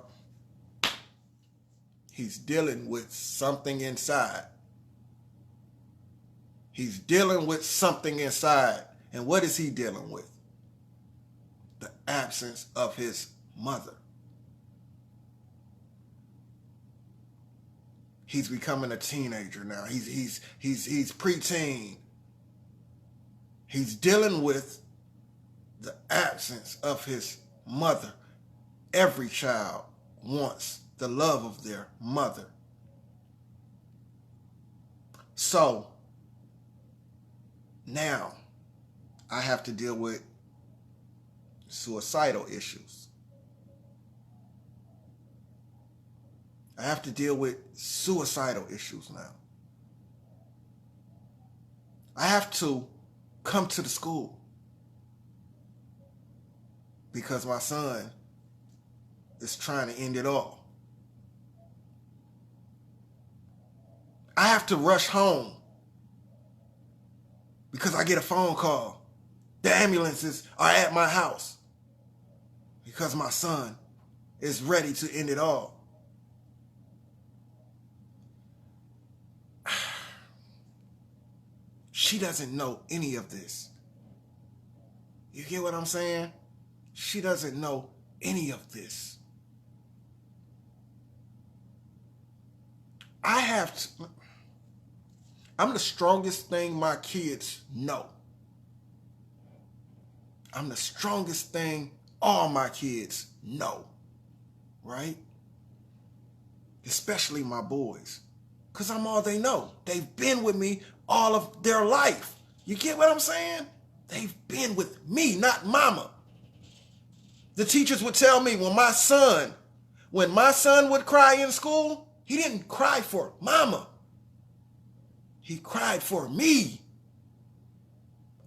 he's dealing with something inside. He's dealing with something inside. And what is he dealing with? The absence of his mother. He's becoming a teenager now. He's preteen. He's dealing with the absence of his mother. Every child wants the love of their mother. So now I have to deal with suicidal issues. I have to deal with suicidal issues now. I have to come to the school because my son is trying to end it all. I have to rush home because I get a phone call. The ambulances are at my house because my son is ready to end it all. She doesn't know any of this. You get what I'm saying? She doesn't know any of this. I'm the strongest thing my kids know. I'm the strongest thing all my kids know, right? Especially my boys, because I'm all they know. They've been with me all of their life. You get what I'm saying? They've been with me, not mama. The teachers would tell me when my son would cry in school, he didn't cry for mama. He cried for me.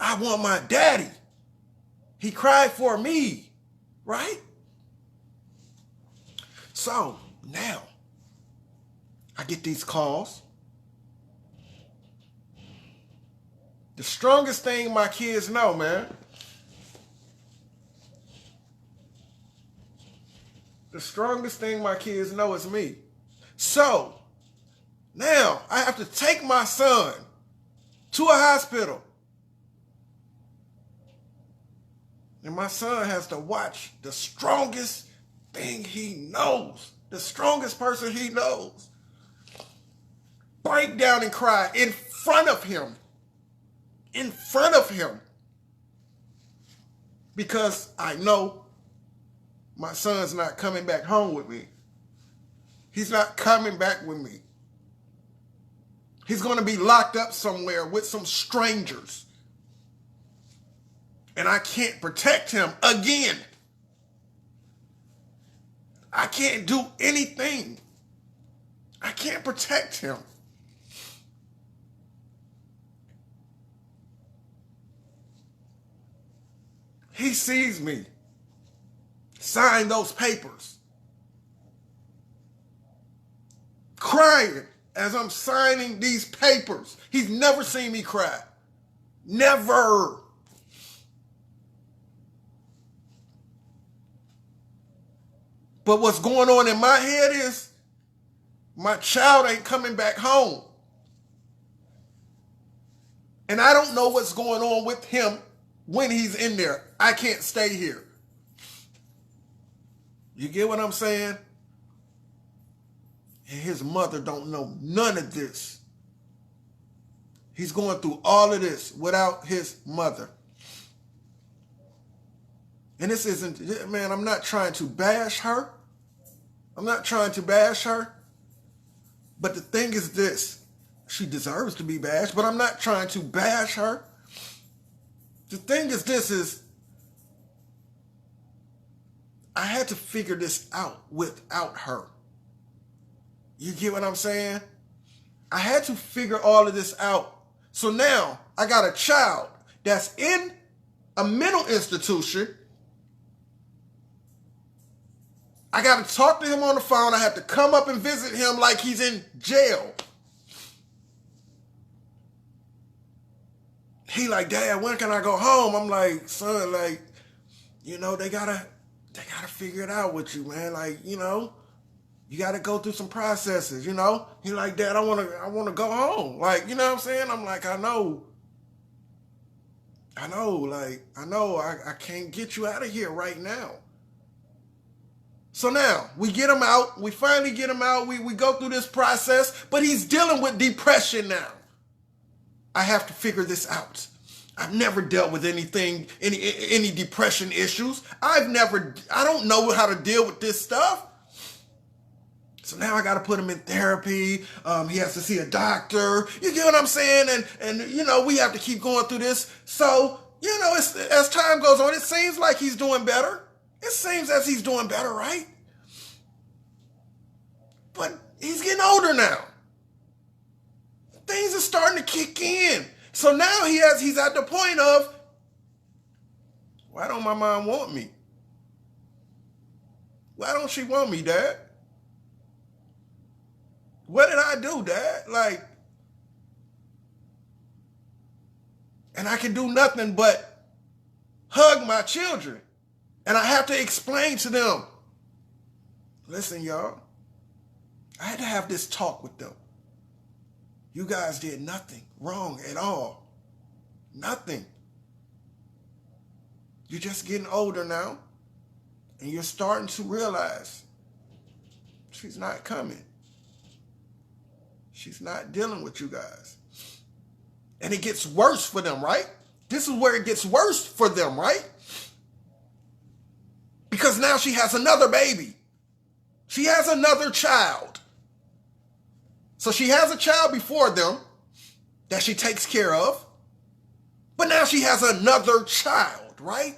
I want my daddy. He cried for me, right? So now I get these calls. The strongest thing my kids know, man. The strongest thing my kids know is me. So, now I have to take my son to a hospital. And my son has to watch the strongest thing he knows, the strongest person he knows, break down and cry in front of him. In front of him. Because I know my son's not coming back home with me. He's not coming back with me. He's going to be locked up somewhere with some strangers. And I can't protect him again. I can't do anything. I can't protect him. He sees me sign those papers, crying as I'm signing these papers. He's never seen me cry. Never. But what's going on in my head is my child ain't coming back home. And I don't know what's going on with him when he's in there. I can't stay here. You get what I'm saying? And his mother don't know none of this. He's going through all of this without his mother. And this isn't, man, I'm not trying to bash her. I'm not trying to bash her. But the thing is this. She deserves to be bashed, but I'm not trying to bash her. The thing is this is, I had to figure this out without her. You get what I'm saying? I had to figure all of this out. So now I got a child that's in a mental institution. I got to talk to him on the phone. I have to come up and visit him like he's in jail. He like, Dad, when can I go home? I'm like, son, like, you know, they gotta figure it out with you, man. Like, you know, you gotta go through some processes, you know? He like, Dad, I wanna go home. Like, you know what I'm saying? I'm like, I know, I can't get you out of here right now. So now, we get him out. We finally get him out. We go through this process, but he's dealing with depression now. I have to figure this out. I've never dealt with anything, any depression issues. I don't know how to deal with this stuff. So now I got to put him in therapy. He has to see a doctor. You get what I'm saying? And you know, we have to keep going through this. So, you know, as time goes on, it seems like he's doing better. It seems as he's doing better, right? But he's getting older now. Things are starting to kick in. So now he's at the point of, why don't my mom want me? Why don't she want me, Dad? What did I do, Dad? Like, and I can do nothing but hug my children. And I have to explain to them, listen, y'all, I had to have this talk with them. You guys did nothing wrong at all. Nothing. You're just getting older now, and you're starting to realize she's not coming. She's not dealing with you guys. And it gets worse for them, right? This is where it gets worse for them, right? Because now she has another baby. She has another child. So she has a child before them that she takes care of. But now she has another child, right?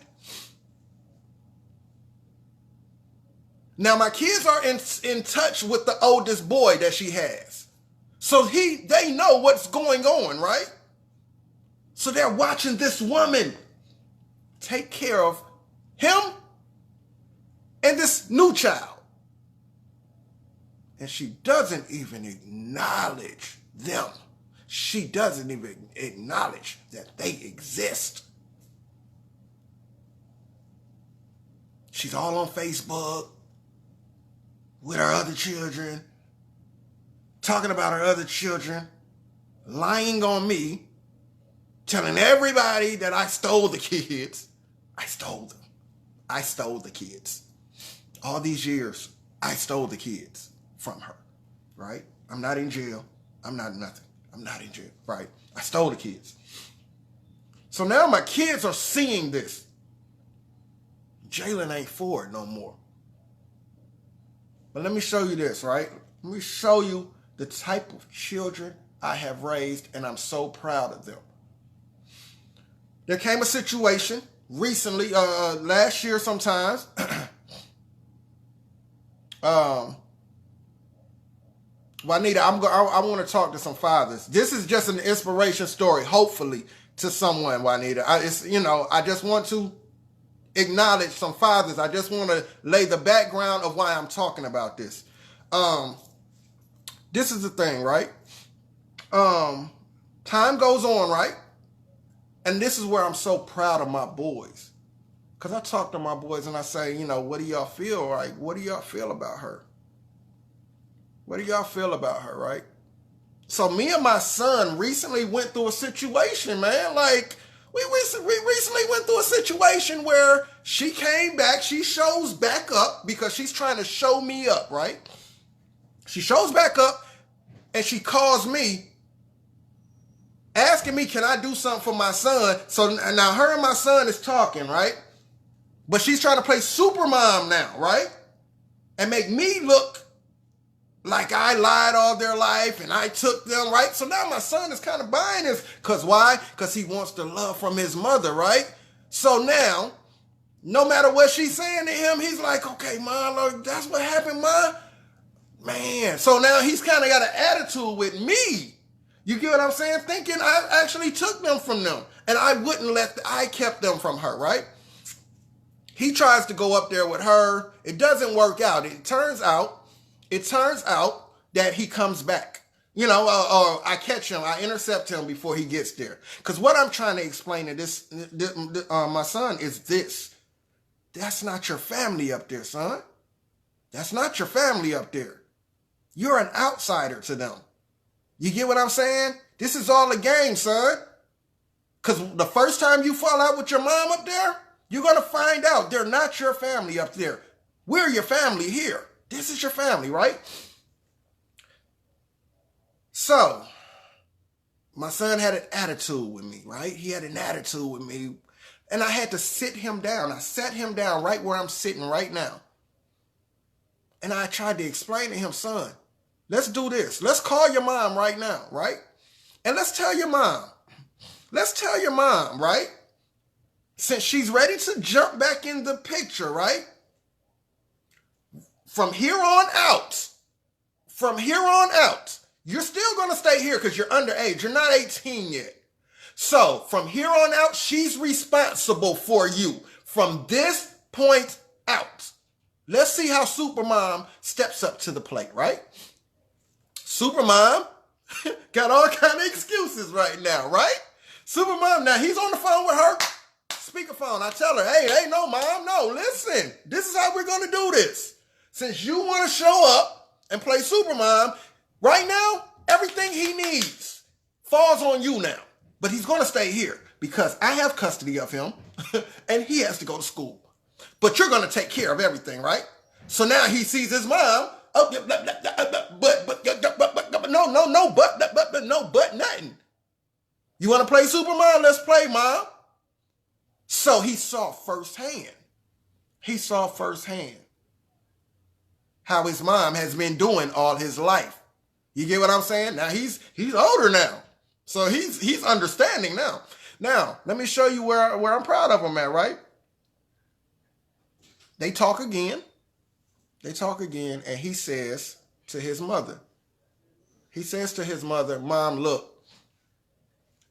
Now my kids are in touch with the oldest boy that she has. So they know what's going on, right? So they're watching this woman take care of him and this new child. And she doesn't even acknowledge them. She doesn't even acknowledge that they exist. She's all on Facebook. with our other children, talking about our other children, lying on me, telling everybody that I stole the kids. I stole them. I stole the kids. All these years, I stole the kids from her, right? I'm not in jail. I'm not nothing. I'm not in jail, right? I stole the kids. So now my kids are seeing this. Jalen ain't for it no more. But let me show you this, right? Let me show you the type of children I have raised, and I'm so proud of them. There came a situation recently, last year sometimes. Juanita, I want to talk to some fathers. This is just an inspiration story, hopefully, to someone, Juanita. I just want to acknowledge some fathers. I just want to lay the background of why I'm talking about this. This is the thing, right? Time goes on, right? And this is where I'm so proud of my boys. Because I talk to my boys and I say, what do y'all feel, right? What do y'all feel about her? What do y'all feel about her, right? So me and my son recently went through a situation, man. Like, we recently went through a situation where she came back. She shows back up because she's trying to show me up, right? She shows back up and she calls me asking me, can I do something for my son? So now her and my son is talking, right? But she's trying to play super mom now, right? And make me look like I lied all their life and I took them, right? So now my son is kind of buying this. Because why? Because he wants the love from his mother, right? So now, no matter what she's saying to him, he's like, okay, Ma, look, that's what happened, Ma. Man, so now he's kind of got an attitude with me. You get what I'm saying? Thinking I actually took them from them. And I kept them from her, right? He tries to go up there with her. It doesn't work out. It turns out that he comes back. Or I catch him, I intercept him before he gets there. Because what I'm trying to explain to my son is this. That's not your family up there, son. That's not your family up there. You're an outsider to them. You get what I'm saying? This is all a game, son. Because the first time you fall out with your mom up there, you're going to find out they're not your family up there. We're your family here. This is your family, right? So, my son had an attitude with me, right? He had an attitude with me. And I had to sit him down. I sat him down right where I'm sitting right now. And I tried to explain to him, son, let's do this. Let's call your mom right now, right? And let's tell your mom, right? Since she's ready to jump back in the picture, right? From here on out, you're still going to stay here because you're underage. You're not 18 yet. So from here on out, she's responsible for you from this point out. Let's see how Supermom steps up to the plate, right? Supermom got all kind of excuses right now, right? Supermom, now he's on the phone with her. Speakerphone, I tell her, hey, no, Mom, no, listen. This is how we're going to do this. Since you want to show up and play Supermom, right now, everything he needs falls on you now. But he's going to stay here because I have custody of him and he has to go to school. But you're going to take care of everything, right? So now he sees his mom. But nothing. You want to play Supermom? Let's play, Mom. So he saw firsthand how his mom has been doing all his life. You get what I'm saying? Now he's older now. So he's understanding now. Now, let me show you where I'm proud of him at, right? They talk again, and he says to his mother, Mom, look,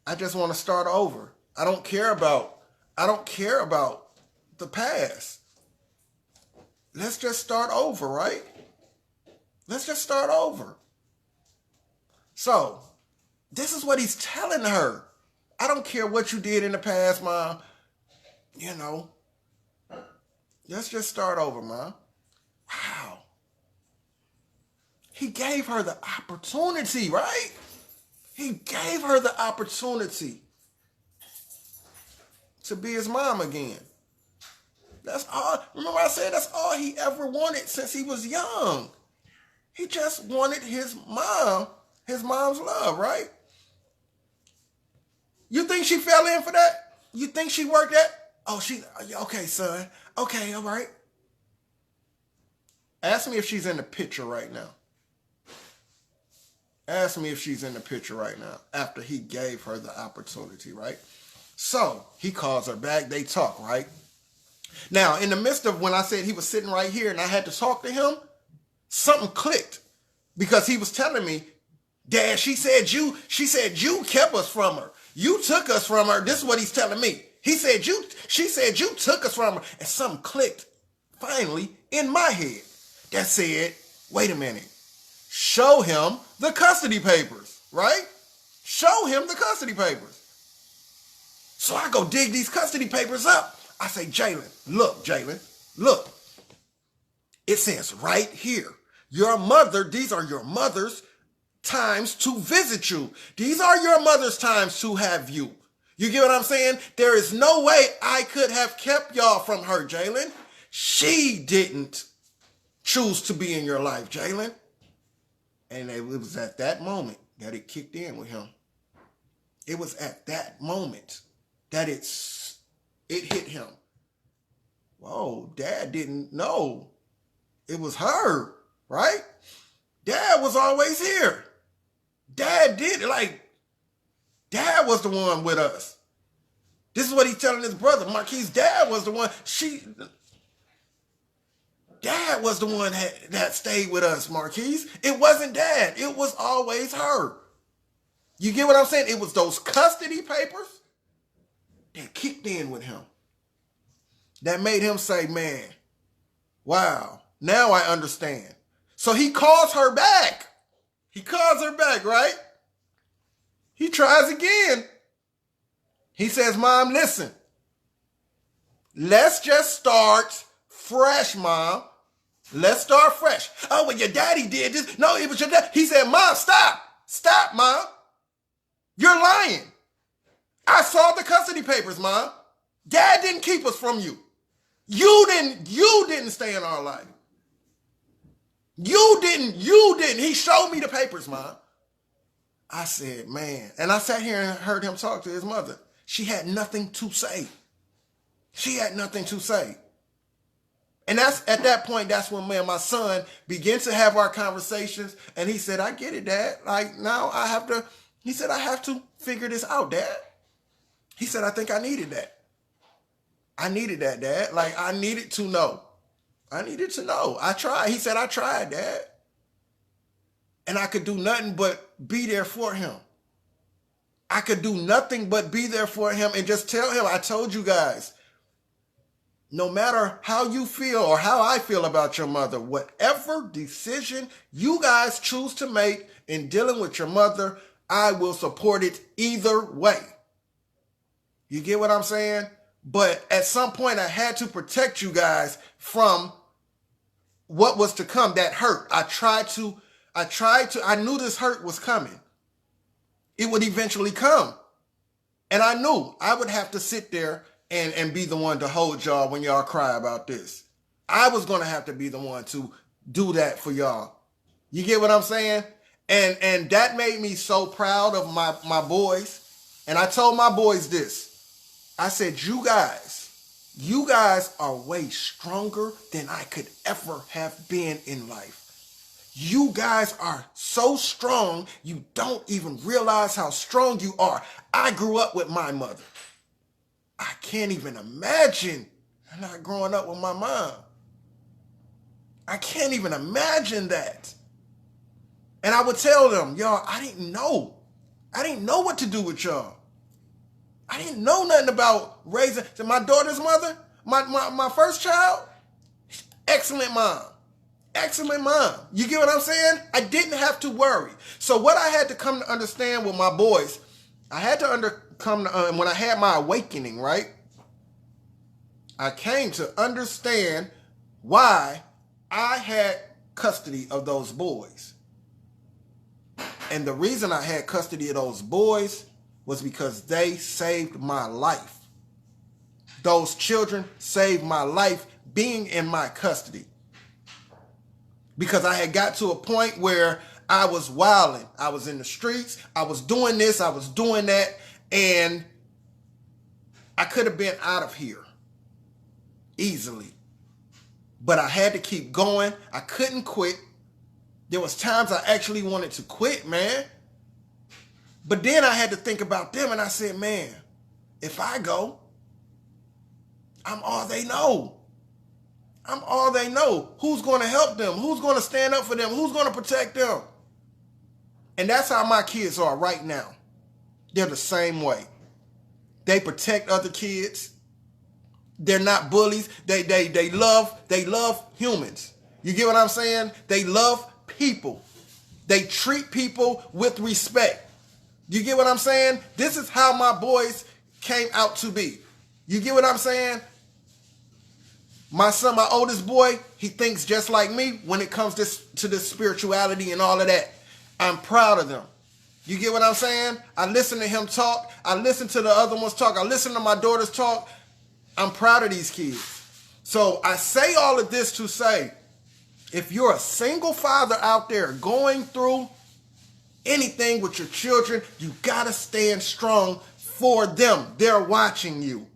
I just want to start over. I don't care about the past. Let's just start over, right? Let's just start over. So, this is what he's telling her. I don't care what you did in the past, Mom. Let's just start over, Mom. Wow. He gave her the opportunity, right? He gave her the opportunity to be his mom again. That's all. Remember I said that's all he ever wanted since he was young. He just wanted his mom's love, right? You think she fell in for that? You think she worked that? Oh, okay, son. Okay, all right. Ask me if she's in the picture right now. Ask me if she's in the picture right now after he gave her the opportunity, right? So he calls her back. They talk, right? Now, in the midst of when I said he was sitting right here and I had to talk to him, something clicked because he was telling me, Dad, she said you kept us from her. You took us from her. This is what he's telling me. She said you took us from her. And something clicked finally in my head that said, wait a minute. Show him the custody papers, right? Show him the custody papers. So I go dig these custody papers up. I say, Jalen, look. It says right here, these are your mother's times to visit you. These are your mother's times to have you. You get what I'm saying? There is no way I could have kept y'all from her, Jalen. She didn't choose to be in your life, Jalen. And it was at that moment that it kicked in with him. It was at that moment that it hit him. Whoa, Dad didn't know it was her, right? Dad was always here. Dad did it. Dad was the one with us. This is what he's telling his brother. Marquis' dad was the one. Dad was the one that stayed with us, Marquise. It wasn't Dad. It was always her. You get what I'm saying? It was those custody papers that kicked in with him. That made him say, man, wow, now I understand. So he calls her back. He calls her back, right? He tries again. He says, Mom, listen. Let's just start fresh, Mom. Let's start fresh. Oh, well, your daddy did this. No, it was your dad. He said, Mom, stop. Stop, Mom. You're lying. I saw the custody papers, Mom. Dad didn't keep us from you. You didn't stay in our life. You didn't. He showed me the papers, Mom. I said, man. And I sat here and heard him talk to his mother. She had nothing to say. She had nothing to say. And at that point, that's when me and my son began to have our conversations. And he said, I get it, Dad. Now I have to figure this out, Dad. He said, I think I needed that. I needed that, Dad. I needed to know. I needed to know. I tried. He said, I tried, Dad. And I could do nothing but be there for him. I could do nothing but be there for him and just tell him, I told you guys, no matter how you feel or how I feel about your mother, whatever decision you guys choose to make in dealing with your mother, I will support it either way. You get what I'm saying? But at some point, I had to protect you guys from what was to come, that hurt. I knew this hurt was coming. It would eventually come. And I knew I would have to sit there and be the one to hold y'all when y'all cry about this. I was going to have to be the one to do that for y'all. You get what I'm saying? And that made me so proud of my boys. And I told my boys this. I said, you guys are way stronger than I could ever have been in life. You guys are so strong, you don't even realize how strong you are. I grew up with my mother. I can't even imagine not growing up with my mom. I can't even imagine that. And I would tell them, y'all, I didn't know what to do with y'all. I didn't know nothing about raising. So my daughter's mother, my first child, excellent mom. Excellent mom. You get what I'm saying? I didn't have to worry. So what I had to come to understand with my boys, I had to when I had my awakening, right? I came to understand why I had custody of those boys. And the reason I had custody of those boys was because they saved my life. Those children saved my life being in my custody. Because I had got to a point where I was wilding. I was in the streets. I was doing this. I was doing that. And I could have been out of here easily. But I had to keep going. I couldn't quit. There was times I actually wanted to quit, man. But then I had to think about them, and I said, man, if I go, I'm all they know. I'm all they know. Who's going to help them? Who's going to stand up for them? Who's going to protect them? And that's how my kids are right now. They're the same way. They protect other kids. They're not bullies. They love humans. You get what I'm saying? They love people. They treat people with respect. You get what I'm saying? This is how my boys came out to be. You get what I'm saying? My son, my oldest boy, he thinks just like me when it comes to this spirituality and all of that. I'm proud of them. You get what I'm saying? I listen to him talk. I listen to the other ones talk. I listen to my daughters talk. I'm proud of these kids. So I say all of this to say, if you're a single father out there going through anything with your children, you got to stand strong for them. They're watching you.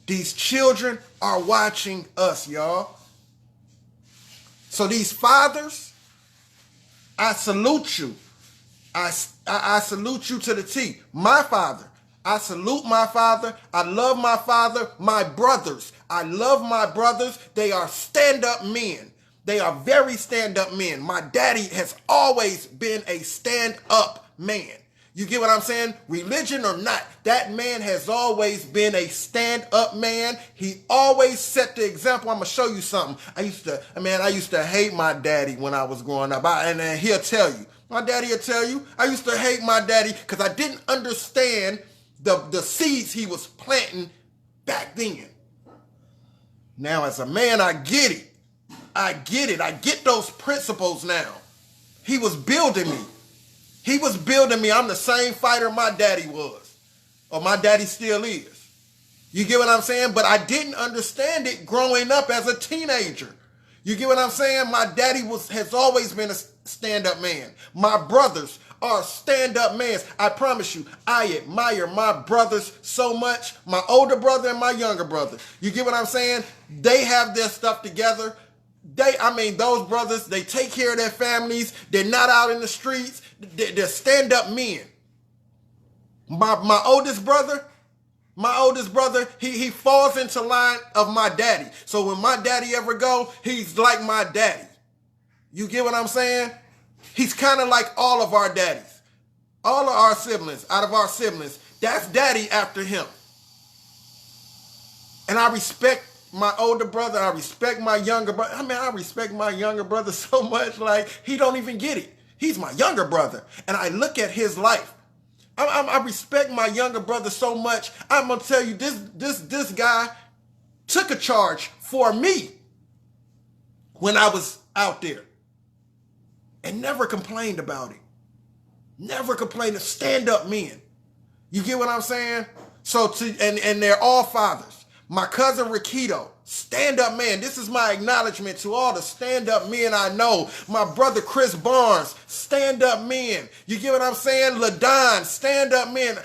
These children are watching us, y'all. So these fathers, I salute you. I salute you to the T. My father, I salute my father. I love my father. My brothers, I love my brothers. They are stand-up men. They are very stand-up men. My daddy has always been a stand-up man. You get what I'm saying? Religion or not, that man has always been a stand-up man. He always set the example. I'm going to show you something. I used to hate my daddy when I was growing up. And he'll tell you. My daddy will tell you. I used to hate my daddy because I didn't understand the seeds he was planting back then. Now, as a man, I get it. I get it. I get those principles now. He was building me. He was building me. I'm the same fighter my daddy was. Or my daddy still is. You get what I'm saying? But I didn't understand it growing up as a teenager. You get what I'm saying? My daddy has always been a stand-up man. My brothers are stand-up men. I promise you, I admire my brothers so much. My older brother and my younger brother. You get what I'm saying? They have their stuff together. Those brothers, they take care of their families. They're not out in the streets. They're stand-up men. My oldest brother, he falls into line of my daddy. So when my daddy ever go, he's like my daddy. You get what I'm saying? He's kind of like all of our daddies. All of our siblings, out of our siblings, that's daddy after him. And I respect my older brother. I respect my younger brother. I respect my younger brother so much, like he don't even get it. He's my younger brother. And I look at his life. I respect my younger brother so much. I'm going to tell you, this guy took a charge for me when I was out there and never complained about it. Never complained. Of stand-up men. You get what I'm saying? So and they're all fathers. My cousin Riquito, stand-up man. This is my acknowledgement to all the stand-up men I know. My brother Chris Barnes, stand-up men. You get what I'm saying? LaDon, stand-up men.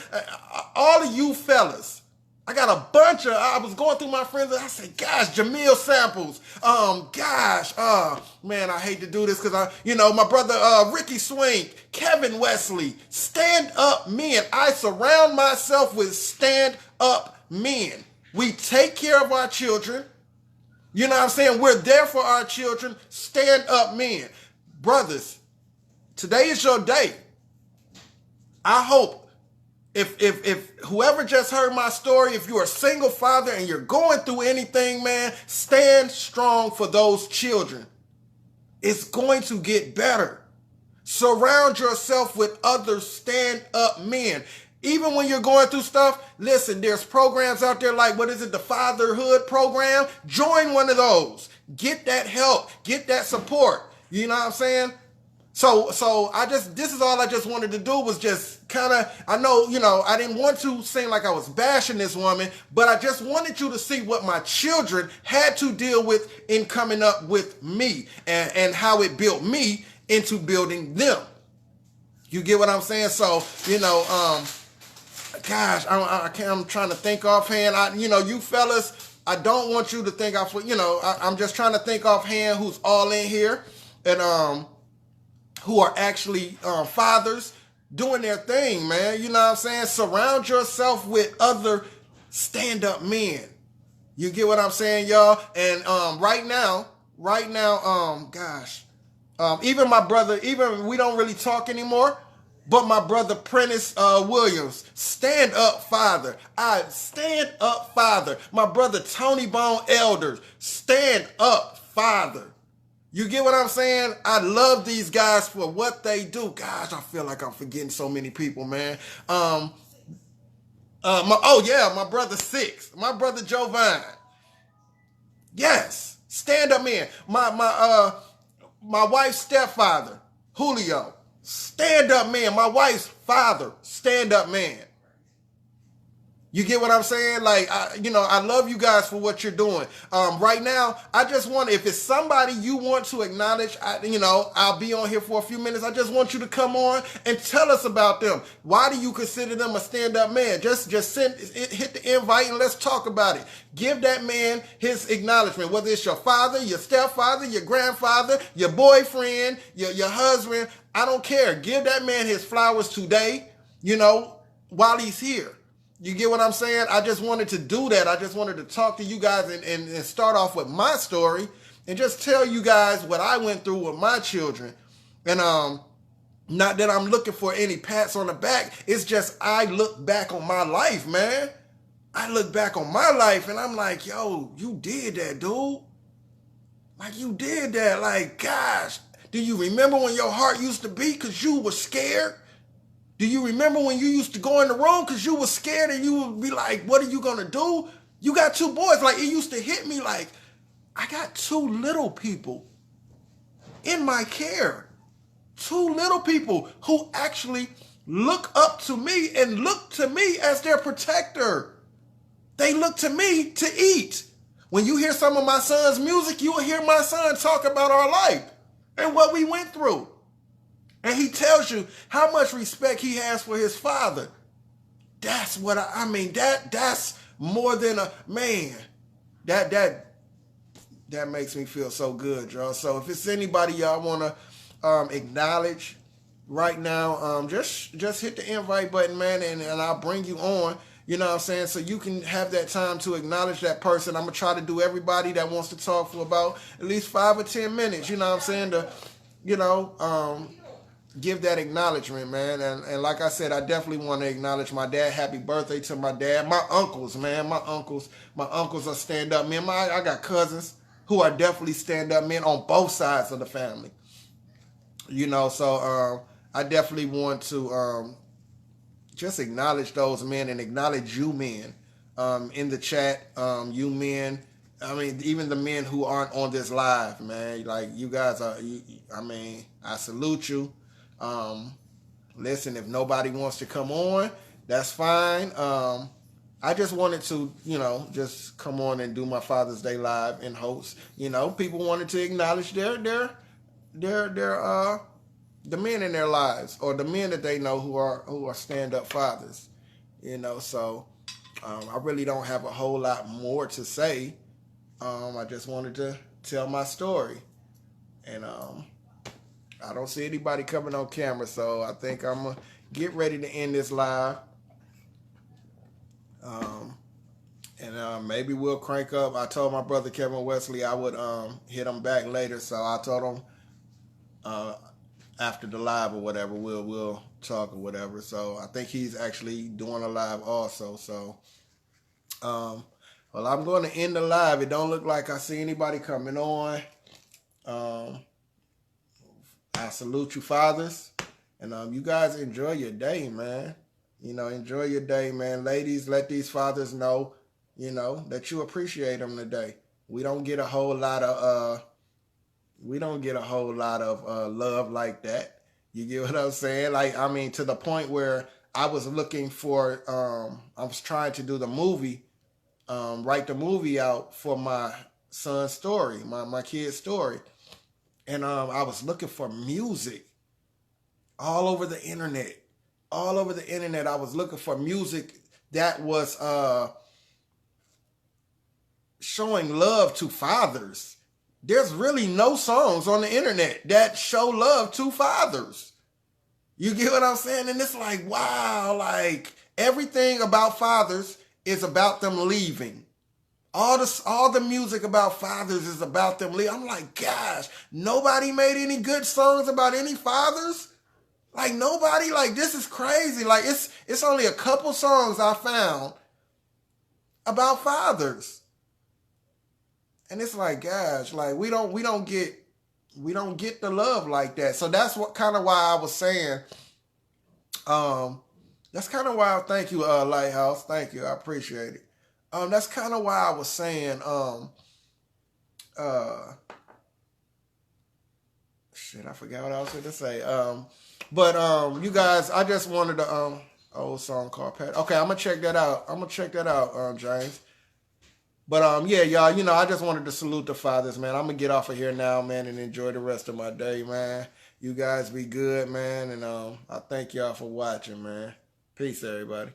All of you fellas. I got a bunch of, I was going through my friends and I said, gosh, Jamil Samples. Man, I hate to do this because my brother Ricky Swink, Kevin Wesley, stand-up men. I surround myself with stand-up men. We take care of our children. You know what I'm saying? We're there for our children. Stand up men. Brothers, today is your day. I hope if whoever just heard my story, if you're a single father and you're going through anything, man, stand strong for those children. It's going to get better. Surround yourself with other stand-up men. Even when you're going through stuff, listen, there's programs out there like, the Fatherhood program? Join one of those. Get that help. Get that support. You know what I'm saying? So this is all I just wanted to do was just kind of, I know, I didn't want to seem like I was bashing this woman, but I just wanted you to see what my children had to deal with in coming up with me and how it built me into building them. You get what I'm saying? So, gosh, I'm trying to think offhand. You fellas, I don't want you to think I'm just trying to think offhand who's all in here and who are actually fathers doing their thing, man. You know what I'm saying? Surround yourself with other stand-up men. You get what I'm saying, y'all? And right now, even my brother, even we don't really talk anymore, but my brother Prentice Williams, stand up father. I stand up father. My brother Tony Bone Elders, stand up father. You get what I'm saying? I love these guys for what they do. Gosh, I feel like I'm forgetting so many people, man. My brother Six, my brother Jovan. Yes, stand up man. My wife's stepfather, Julio, stand up man. My wife's father, stand up man. You get what I'm saying? Like, I love you guys for what you're doing. Right now, I just want, if it's somebody you want to acknowledge, I'll be on here for a few minutes. I just want you to come on and tell us about them. Why do you consider them a stand-up man? Just hit the invite and let's talk about it. Give that man his acknowledgement, whether it's your father, your stepfather, your grandfather, your boyfriend, your husband. I don't care. Give that man his flowers today, while he's here. You get what I'm saying? I just wanted to do that. I just wanted to talk to you guys and start off with my story and just tell you guys what I went through with my children. And not that I'm looking for any pats on the back. It's just I look back on my life, man. I look back on my life and I'm like, yo, you did that, dude. Like, you did that. Like, gosh, do you remember when your heart used to beat because you were scared? Do you remember when you used to go in the room because you were scared and you would be like, what are you going to do? You got two boys. Like, it used to hit me like, I got two little people in my care. Two little people who actually look up to me and look to me as their protector. They look to me to eat. When you hear some of my son's music, you will hear my son talk about our life and what we went through. And he tells you how much respect he has for his father. That's what I mean. That's more than a man. That makes me feel so good, y'all. So if it's anybody y'all want to acknowledge right now, just hit the invite button, man, and I'll bring you on. You know what I'm saying? So you can have that time to acknowledge that person. I'm going to try to do everybody that wants to talk for about at least 5 or 10 minutes. You know what I'm saying? To, give that acknowledgement, man. And like I said, I definitely want to acknowledge my dad. Happy birthday to my dad. My uncles, man. My uncles are stand-up men. I got cousins who are definitely stand-up men on both sides of the family. So I definitely want to just acknowledge those men and acknowledge you men in the chat. You men. I mean, even the men who aren't on this live, man. Like, you guys are, I salute you. Listen, if nobody wants to come on, that's fine. I just wanted to, just come on and do my Father's Day live and host. People wanted to acknowledge the men in their lives or the men that they know who are stand-up fathers. So I really don't have a whole lot more to say. I just wanted to tell my story. And I don't see anybody coming on camera, so I think I'm going to get ready to end this live. And maybe we'll crank up. I told my brother Kevin Wesley I would hit him back later, so I told him after the live or whatever, we'll talk or whatever. So I think he's actually doing a live also. So, well, I'm going to end the live. It don't look like I see anybody coming on. I salute you, fathers, and you guys enjoy your day, man. Enjoy your day, man. Ladies, let these fathers know, that you appreciate them today. We don't get a whole lot of, we don't get a whole lot of love like that. You get what I'm saying? Like, I mean, to the point where I was looking for, I was trying to do the movie, write the movie out for my son's story, my kid's story. And I was looking for music all over the internet. All over the internet, I was looking for music that was showing love to fathers. There's really no songs on the internet that show love to fathers. You get what I'm saying? And it's like, wow, like everything about fathers is about them leaving. All the music about fathers is about them leaving. I'm like, gosh, nobody made any good songs about any fathers? Like nobody, like this is crazy. Like it's only a couple songs I found about fathers. And it's like, gosh, like we don't get the love like that. So that's what kind of why I was saying, that's kind of why, thank you, Lighthouse. Thank you. I appreciate it. That's kind of why I was saying, shit, I forgot what I was going to say. But you guys, I just wanted to, old song called Pat. Okay, I'm going to check that out. James. But yeah, y'all, you know, I just wanted to salute the fathers, man. I'm going to get off of here now, man, and enjoy the rest of my day, man. You guys be good, man, and I thank y'all for watching, man. Peace, everybody.